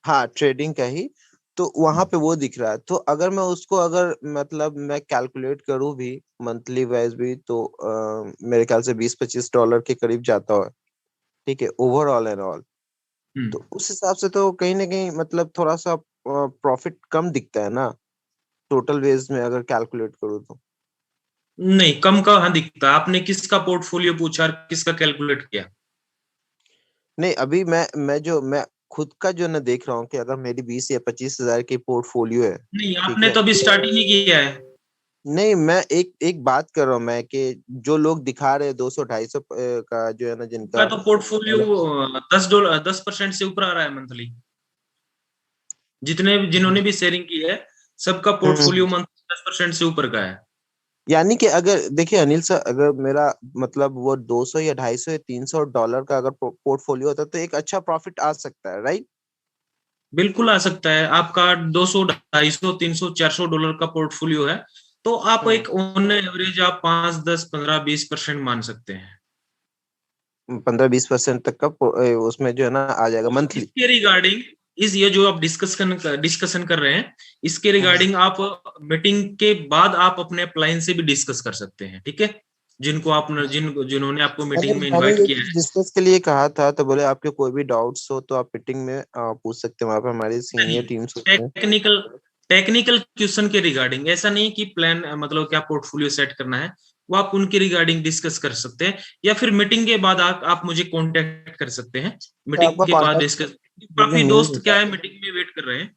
हाँ ट्रेडिंग का ही, तो वहां पे वो दिख रहा है। तो अगर मैं उसको अगर मतलब मैं कैलकुलेट करूँ भी मंथली वाइज भी तो मेरे ख्याल से $20-25 के करीब जाता है। ठीक है, ओवरऑल एंड ऑल। तो उस हिसाब से तो कहीं ना कहीं मतलब थोड़ा सा प्रॉफिट कम दिखता है ना टोटल वेज में अगर कैलकुलेट करूँ तो। नहीं कम का हाँ दिखता। आपने किसका पोर्टफोलियो पूछा, किसका कैलकुलेट किया? नहीं अभी मैं खुद का जो ना देख रहा हूँ कि अगर मेरी 20 या 25,000 की पोर्टफोलियो है। नहीं आपने तो अभी स्टार्ट ही नहीं किया है। नहीं मैं एक बात कर रहा हूँ मैं कि जो लोग दिखा रहे हैं 200-250 का जो है ना जिनका तो पोर्टफोलियो $10 से ऊपर आ रहा है मंथली। जिन्होंने भी शेयरिंग की है सबका पोर्टफोलियो मंथली 10% से ऊपर का है। यानी कि अगर देखिए अनिल सर, अगर मेरा मतलब वो 200 या 250 या $300 का अगर पोर्टफोलियो होता तो एक अच्छा प्रॉफिट आ सकता है, राइट? बिल्कुल आ सकता है। आपका 200 250 300 $400 का पोर्टफोलियो है तो आप एक ऑन एवरेज आप 5 10 15 20% मान सकते हैं। 15-20% तक का उसमें जो है ना आ जाएगा मंथली। इसके रिगार्डिंग ये जो आप डिस्कशन कर रहे हैं, इसके रिगार्डिंग आप मीटिंग के बाद आप अपने अपलाइन से भी डिस्कस कर सकते हैं, ठीक है? जिनको आप जिन्होंने आपको मीटिंग में इनवाइट किया है, डिस्कस के लिए कहा था, तो बोले आपके कोई भी डाउट्स हो तो आप मीटिंग में पूछ सकते हैं, वहाँ पे हमारे सीनियर टीम्स होते हैं। टेक्निकल क्वेश्चन के रिगार्डिंग, ऐसा नहीं कि प्लान मतलब क्या पोर्टफोलियो सेट करना है, वो आप उनके रिगार्डिंग डिस्कस कर सकते हैं, या फिर मीटिंग के बाद आप मुझे कांटेक्ट कर सकते हैं मीटिंग के बाद डिस्कस। काफी दोस्त क्या है मीटिंग में वेट कर रहे हैं।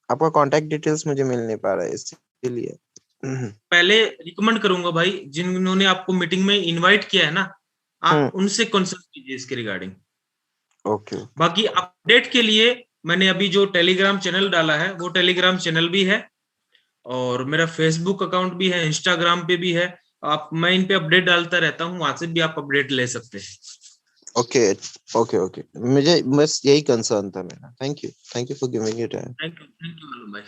आपका कांटेक्ट डिटेल्स मुझे मिल नहीं पा रहा है, इसलिए पहले रिकमेंड करूंगा भाई, जिन्होंने आपको मीटिंग में इनवाइट किया है ना, आप उनसे कंसल्ट कीजिए इसके रिगार्डिंग। ओके। बाकी अपडेट के लिए मैंने अभी जो टेलीग्राम चैनल डाला है, वो टेलीग्राम चैनल भी है, और मेरा फेसबुक अकाउंट भी है, इंस्टाग्राम पे भी है। मैं इन पे अपडेट डालता रहता हूँ, वहां से भी आप अपडेट ले सकते हैं। ओके। मुझे बस यही कंसर्न था मेरा। Thank you for giving your time. Thank you मालूम भाई।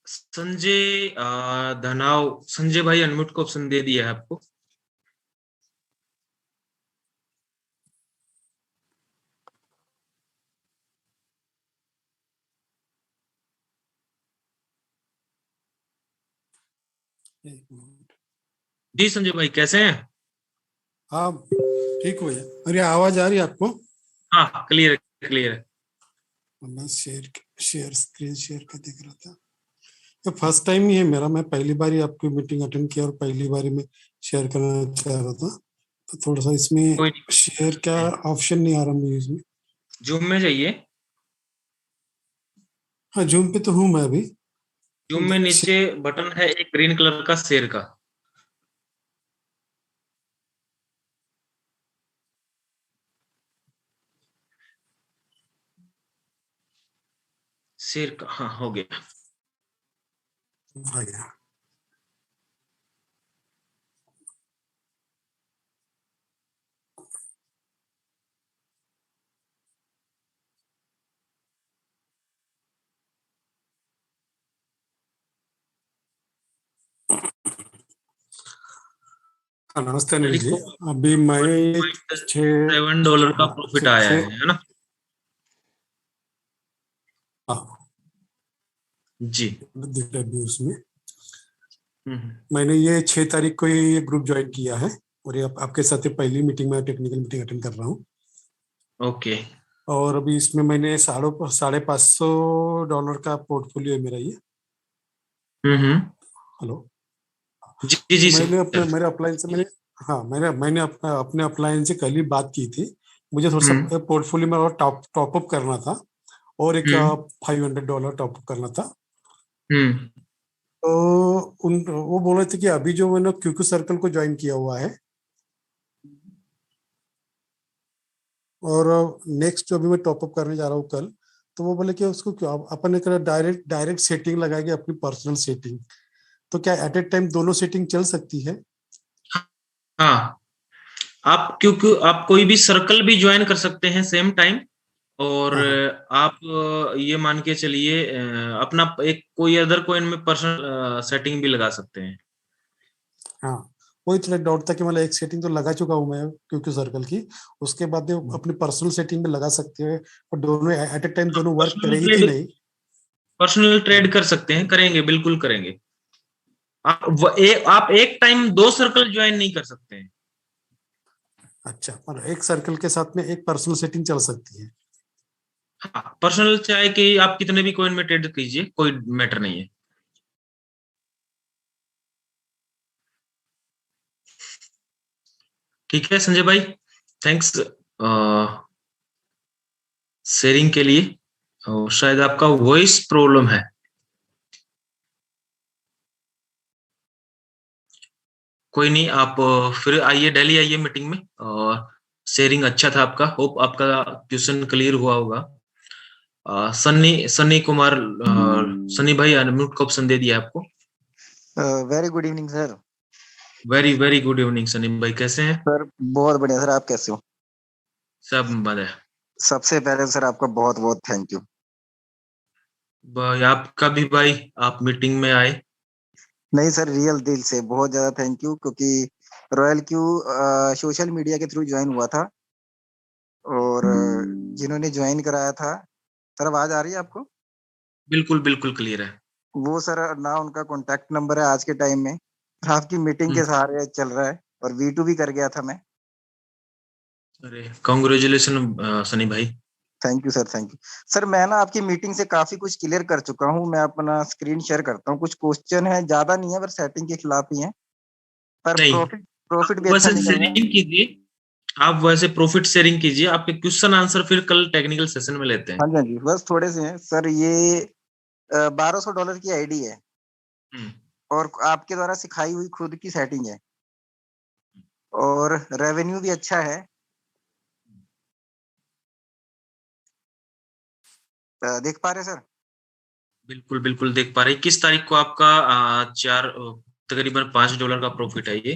संजय धनाव, संजय भाई अनम्यूट को ऑप्शन दे दिया है आपको। जी संजय भाई कैसे हैं? हाँ ठीक हो गया। अरे आवाज आ रही है आपको? हाँ क्लियर है। मैं शेयर स्क्रीन शेयर का देख रहा था। तो फर्स्ट टाइम ही है मेरा, मैं पहली बार ही आपकी मीटिंग अटेंड किया और पहली बार ही मैं शेयर करना चाह रहा था, तो थोड़ा सा इसमें शेयर का ऑप्शन नहीं आ रहा मुझे इसमें। जूम में जाइए। हाँ जूम पे तो हूँ मैं अभी। जूम में नीचे बटन है एक ग्रीन कलर का शेयर का। शेयर का, हाँ हो गया। नमस्ते अनिल जी। अभी मैं $7 का प्रॉफिट आया है ना? जी अभी उसमें मैंने ये 6 तारीख को ये ग्रुप ज्वाइन किया है, और ये आपके साथ पहली मीटिंग में टेक्निकल मीटिंग अटेंड कर रहा हूँ। ओके। और अभी इसमें मैंने $550 का पोर्टफोलियो है मेरा ये। हेलो जी मैंने मेरे अपलाइन से मैंने अपने अपलाइन से कल ही बात की थी। मुझे थोड़ा सा पोर्टफोलियो में और टॉप अप करना था, और एक $500 टॉप अप करना था। तो वो बोल रहे थे कि अभी जो मैंने क्यूक्यू सर्कल को ज्वाइन किया हुआ है, और नेक्स्ट जो अभी मैं टॉप अप करने जा रहा हूँ कल, तो वो बोले कि उसको क्यों अपन एक डायरेक्ट सेटिंग लगाएंगे, अपनी पर्सनल सेटिंग। तो क्या एट ए टाइम दोनों सेटिंग चल सकती है? हाँ, आप क्योंकि आप कोई भी सर्कल भी ज्वाइन कर सकते हैं सेम टाइम, और आप ये मान के चलिए अपना एक कोई अदर कोइन में पर्सनल सेटिंग भी लगा सकते हैं। हाँ वही थोड़ा डाउट था कि मतलब एक सेटिंग तो लगा चुका हूँ मैं क्योंकि सर्कल की, उसके बाद अपनी पर्सनल सेटिंग में लगा सकते हैं, और दोनों एट ए टाइम दोनों वर्क करेगी कि नहीं? पर्सनल ट्रेड कर सकते हैं, करेंगे, बिल्कुल करेंगे। आप एक टाइम 2 सर्कल ज्वाइन नहीं कर सकते हैं। अच्छा, पर एक सर्कल के साथ में एक पर्सनल सेटिंग चल सकती है? हाँ, पर्सनल चाहे कि आप कितने भी कॉइन में ट्रेड कीजिए, कोई मैटर नहीं है। ठीक है संजय भाई, थैंक्स शेयरिंग के लिए। और शायद आपका वॉइस प्रॉब्लम है। कोई नहीं, आप फिर आइए, डेली आइए मीटिंग में। और शेयरिंग अच्छा था आपका, होप आपका क्वेश्चन क्लियर हुआ होगा। सन्नी कुमार, सन्नी भाई अनम्यूट का ऑप्शन दे दिया आपको। Very good evening sir. Very good evening Sunny भाई, कैसे हैं? सर बहुत बढ़िया सर, आप कैसे हो? सब बढ़िया। सबसे पहले सर आपका बहुत बहुत थैंक यू। आपका भी भाई, आप मीटिंग में आए। नहीं सर, रियल दिल से बहुत ज्यादा थैंक यू, क्योंकि रॉयल क्यू सोशल मीडिया के थ्रू ज्वाइन हुआ था, और जिन्होंने ज्वाइन कराया था, सर आवाज आ रही है आपको? बिल्कुल बिल्कुल क्लियर है। वो सर ना उनका कॉन्टैक्ट नंबर है आज के टाइम में, आपकी मीटिंग के सहारे चल रहा है, और V2 भी कर गया था मैं। अरे कांग्रेचुलेशन सनी भाई। Thank you sir, thank you sir. मैं ना आपकी मीटिंग से काफी कुछ क्लियर कर चुका हूँ। मैं अपना स्क्रीन शेयर करता हूँ। कुछ क्वेश्चन है, ज्यादा नहीं है, पर सेटिंग के खिलाफ ही है, पर नहीं, प्रॉफिट भी अच्छा वैसे निकल रहा है। शेयरिंग कीजिए, आप वैसे प्रॉफिट शेयरिंग कीजिए, आपके क्वेश्चन आंसर फिर कल टेक्निकल सेशन में लेते हैं। हाँ जी, हाँ जी, बस थोड़े से हैं सर। ये $1200 की आईडी है, और आपके द्वारा सिखाई हुई खुद की सेटिंग है, और रेवेन्यू भी अच्छा है। देख पा रहे सर? बिल्कुल बिल्कुल देख पा रहे। किस तारीख को आपका तकरीबन $5 का प्रॉफिट है ये?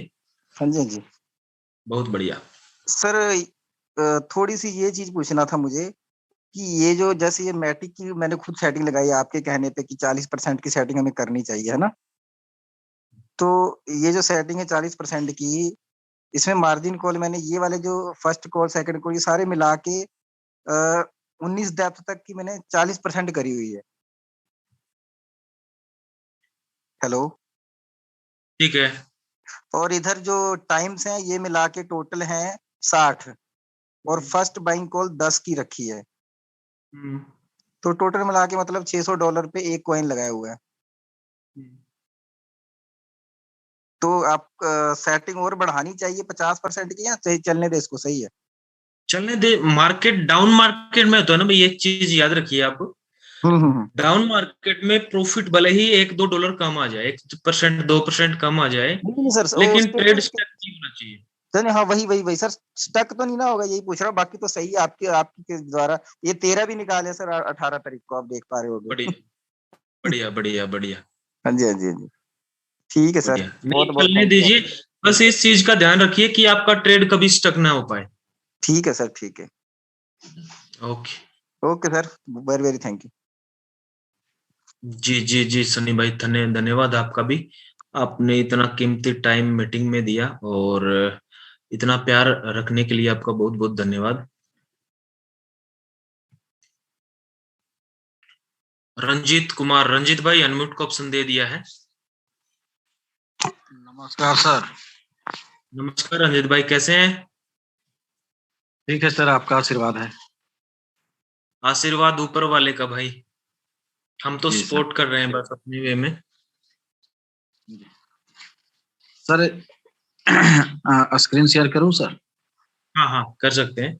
हाँ जी, हाँ जी, बहुत बढ़िया सर। थोड़ी सी ये चीज पूछना था मुझे कि ये जो जैसे ये मैटिक की मैंने खुद सेटिंग लगाई आपके कहने पे कि 40% की सेटिंग हमें करनी चाहिए, है ना? तो ये जो सेटिंग है 40% की, इसमें मार्जिन कॉल मैंने ये वाले जो फर्स्ट कॉल सेकंड कॉल ये सारे मिला के 19 डेप्थ तक की मैंने 40% करी हुई है। हेलो, ठीक है। और इधर जो टाइम्स हैं ये मिला के टोटल हैं 60, और फर्स्ट बाइंग कॉल 10 की रखी है, तो टोटल मिला के मतलब $600 पे एक कॉइन लगाया हुआ है। तो आप सेटिंग और बढ़ानी चाहिए 50% की, या सही चलने दे इसको? सही है, चलने दे। मार्केट डाउन मार्केट में होता है ना भाई, एक चीज याद रखिए आप, डाउन मार्केट में प्रॉफिट भले ही $1-2 कम आ जाए, 1%, 2% कम आ जाए, नहीं सर, लेकिन उसके ट्रेड स्ट्रेटजी होना चाहिए। सर हाँ, वही वही वही सर, स्टक तो नहीं ना होगा, यही पूछ रहा हूँ। बाकी तो सही है आपके आपके के द्वारा। ये 13 भी निकाले सर, 18 तारीख को, आप देख पा रहे होगे। बढ़िया बढ़िया बढ़िया बढ़िया। हाँ जी, हाँ जी, हाँ जी, ठीक है सर, बढ़िया, नहीं बहुत बहुत चलने थैंक यू। दीजिए। बस इस चीज का ध्यान रखिए कि आपका ट्रेड कभी स्टक ना हो पाए। ठीक है सर, ठीक है, okay okay sir, very very thank you. जी जी जी सनी भाई, धन्यवाद आपका भी। आपने इतना कीमती टाइम मीटिंग में दिया, और इतना प्यार रखने के लिए आपका बहुत बहुत धन्यवाद। रंजीत कुमार, रंजीत भाई अनम्यूट का ऑप्शन दे दिया है। नमस्कार सर। नमस्कार रंजीत भाई, कैसे हैं? ठीक है सर, आपका आशीर्वाद है। आशीर्वाद ऊपर वाले का भाई, हम तो सपोर्ट कर रहे हैं बस अपनी वे में। सर स्क्रीन शेयर करूं सर? हाँ हाँ कर सकते हैं।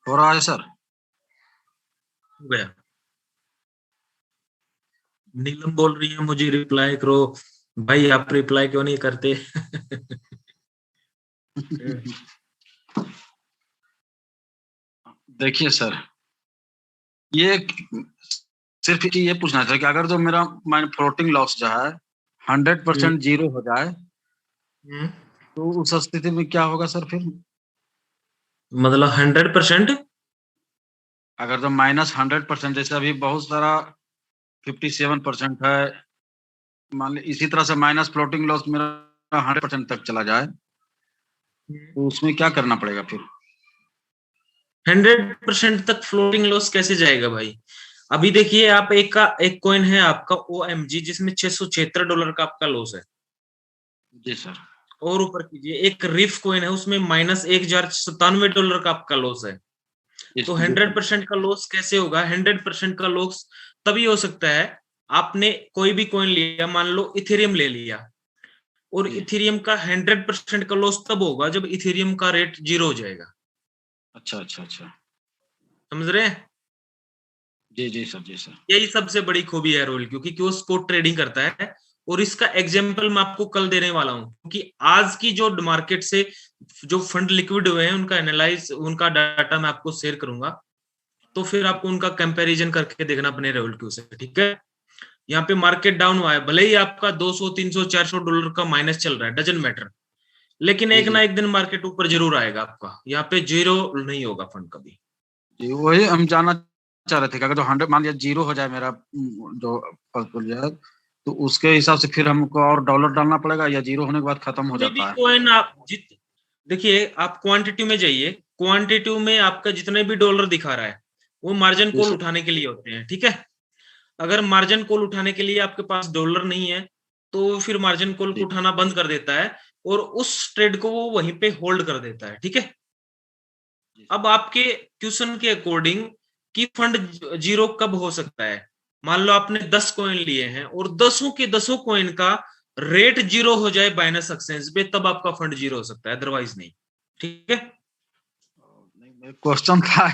हो रहा है सर? हो गया। नीलम बोल रही है मुझे रिप्लाई करो। भाई आप रिप्लाई क्यों नहीं करते? देखिए सर, ये सिर्फ ये पूछना था कि अगर जो मेरा फ्लोटिंग लॉस जो है 100% जीरो हो जाए, तो उस स्थिति में क्या होगा सर फिर? मतलब 100%? अगर तो -100%, जैसे अभी बहुत सारा 57% है, मान ली इसी तरह से माइनस फ्लोटिंग लॉस मेरा 100% तक चला जाए, तो उसमें क्या करना पड़ेगा फिर? 100% तक फ्लोटिंग लॉस कैसे जाएगा भाई? अभी देखिए, आप एक कॉइन है आपका OMG, जिसमें $676 का आपका लॉस है। जी सर। और ऊपर कीजिए, एक रिफ कॉइन है, उसमें $1097 का आपका लॉस है। तो 100% का लॉस कैसे होगा? 100% का लॉस तभी हो सकता है, आपने कोई भी कॉइन लिया, मान लो इथेरियम ले लिया, और इथेरियम का 100% का लॉस तब होगा जब इथेरियम का रेट 0 हो जाएगा। अच्छा अच्छा अच्छा, समझ रहे हैं? जी जी सर, जी सर। यही सबसे बड़ी खूबी है रोल, क्योंकि वो स्पॉट ट्रेडिंग करता है। और इसका एग्जांपल मैं आपको कल देने वाला हूं, क्योंकि आज की जो मार्केट से जो फंड लिक्विड हुए हैं, उनका एनालाइज, उनका डाटा मैं आपको शेयर करूंगा। तो फिर आपको उनका कंपैरिजन करके देखना अपने रेवोल्यू से, ठीक है। यहाँ पे मार्केट डाउन हुआ है, भले ही आपका 200, 300, 400 डॉलर का माइनस चल रहा है, डजंट मैटर, लेकिन एक ना एक दिन मार्केट ऊपर जरूर आएगा आपका, यहाँ पे जीरो नहीं होगा फंड कभी। जी वही हम जानना चाह रहे थे कि अगर जो 100 मान लिया जीरो हो जाए मेरा जो पोर्टफोलियो, तो उसके हिसाब से फिर हमको और डॉलर डालना पड़ेगा या जीरो होने के बाद खत्म हो जाता है? कॉइन आप देखिए, आप क्वांटिटी में जाइए, क्वांटिटी में आपका जितने भी डॉलर दिखा रहा है वो मार्जिन कॉल उठाने के लिए होते हैं, ठीक है। अगर मार्जिन कॉल उठाने के लिए आपके पास डॉलर नहीं है तो फिर मार्जिन कॉल को उठाना बंद कर देता है और उस ट्रेड को वो वहीं पे होल्ड कर देता है, ठीक है। अब आपके क्वेश्चन के अकॉर्डिंग कि फंड जीरो कब हो सकता है, मान लो आपने 10 कॉइन लिए हैं और 10 के 10 कॉइन का रेट जीरो हो जाए बाइनेंस एक्सचेंज पे, तब आपका फंड जीरो हो सकता है, अदरवाइज नहीं, ठीक है। क्वेश्चन था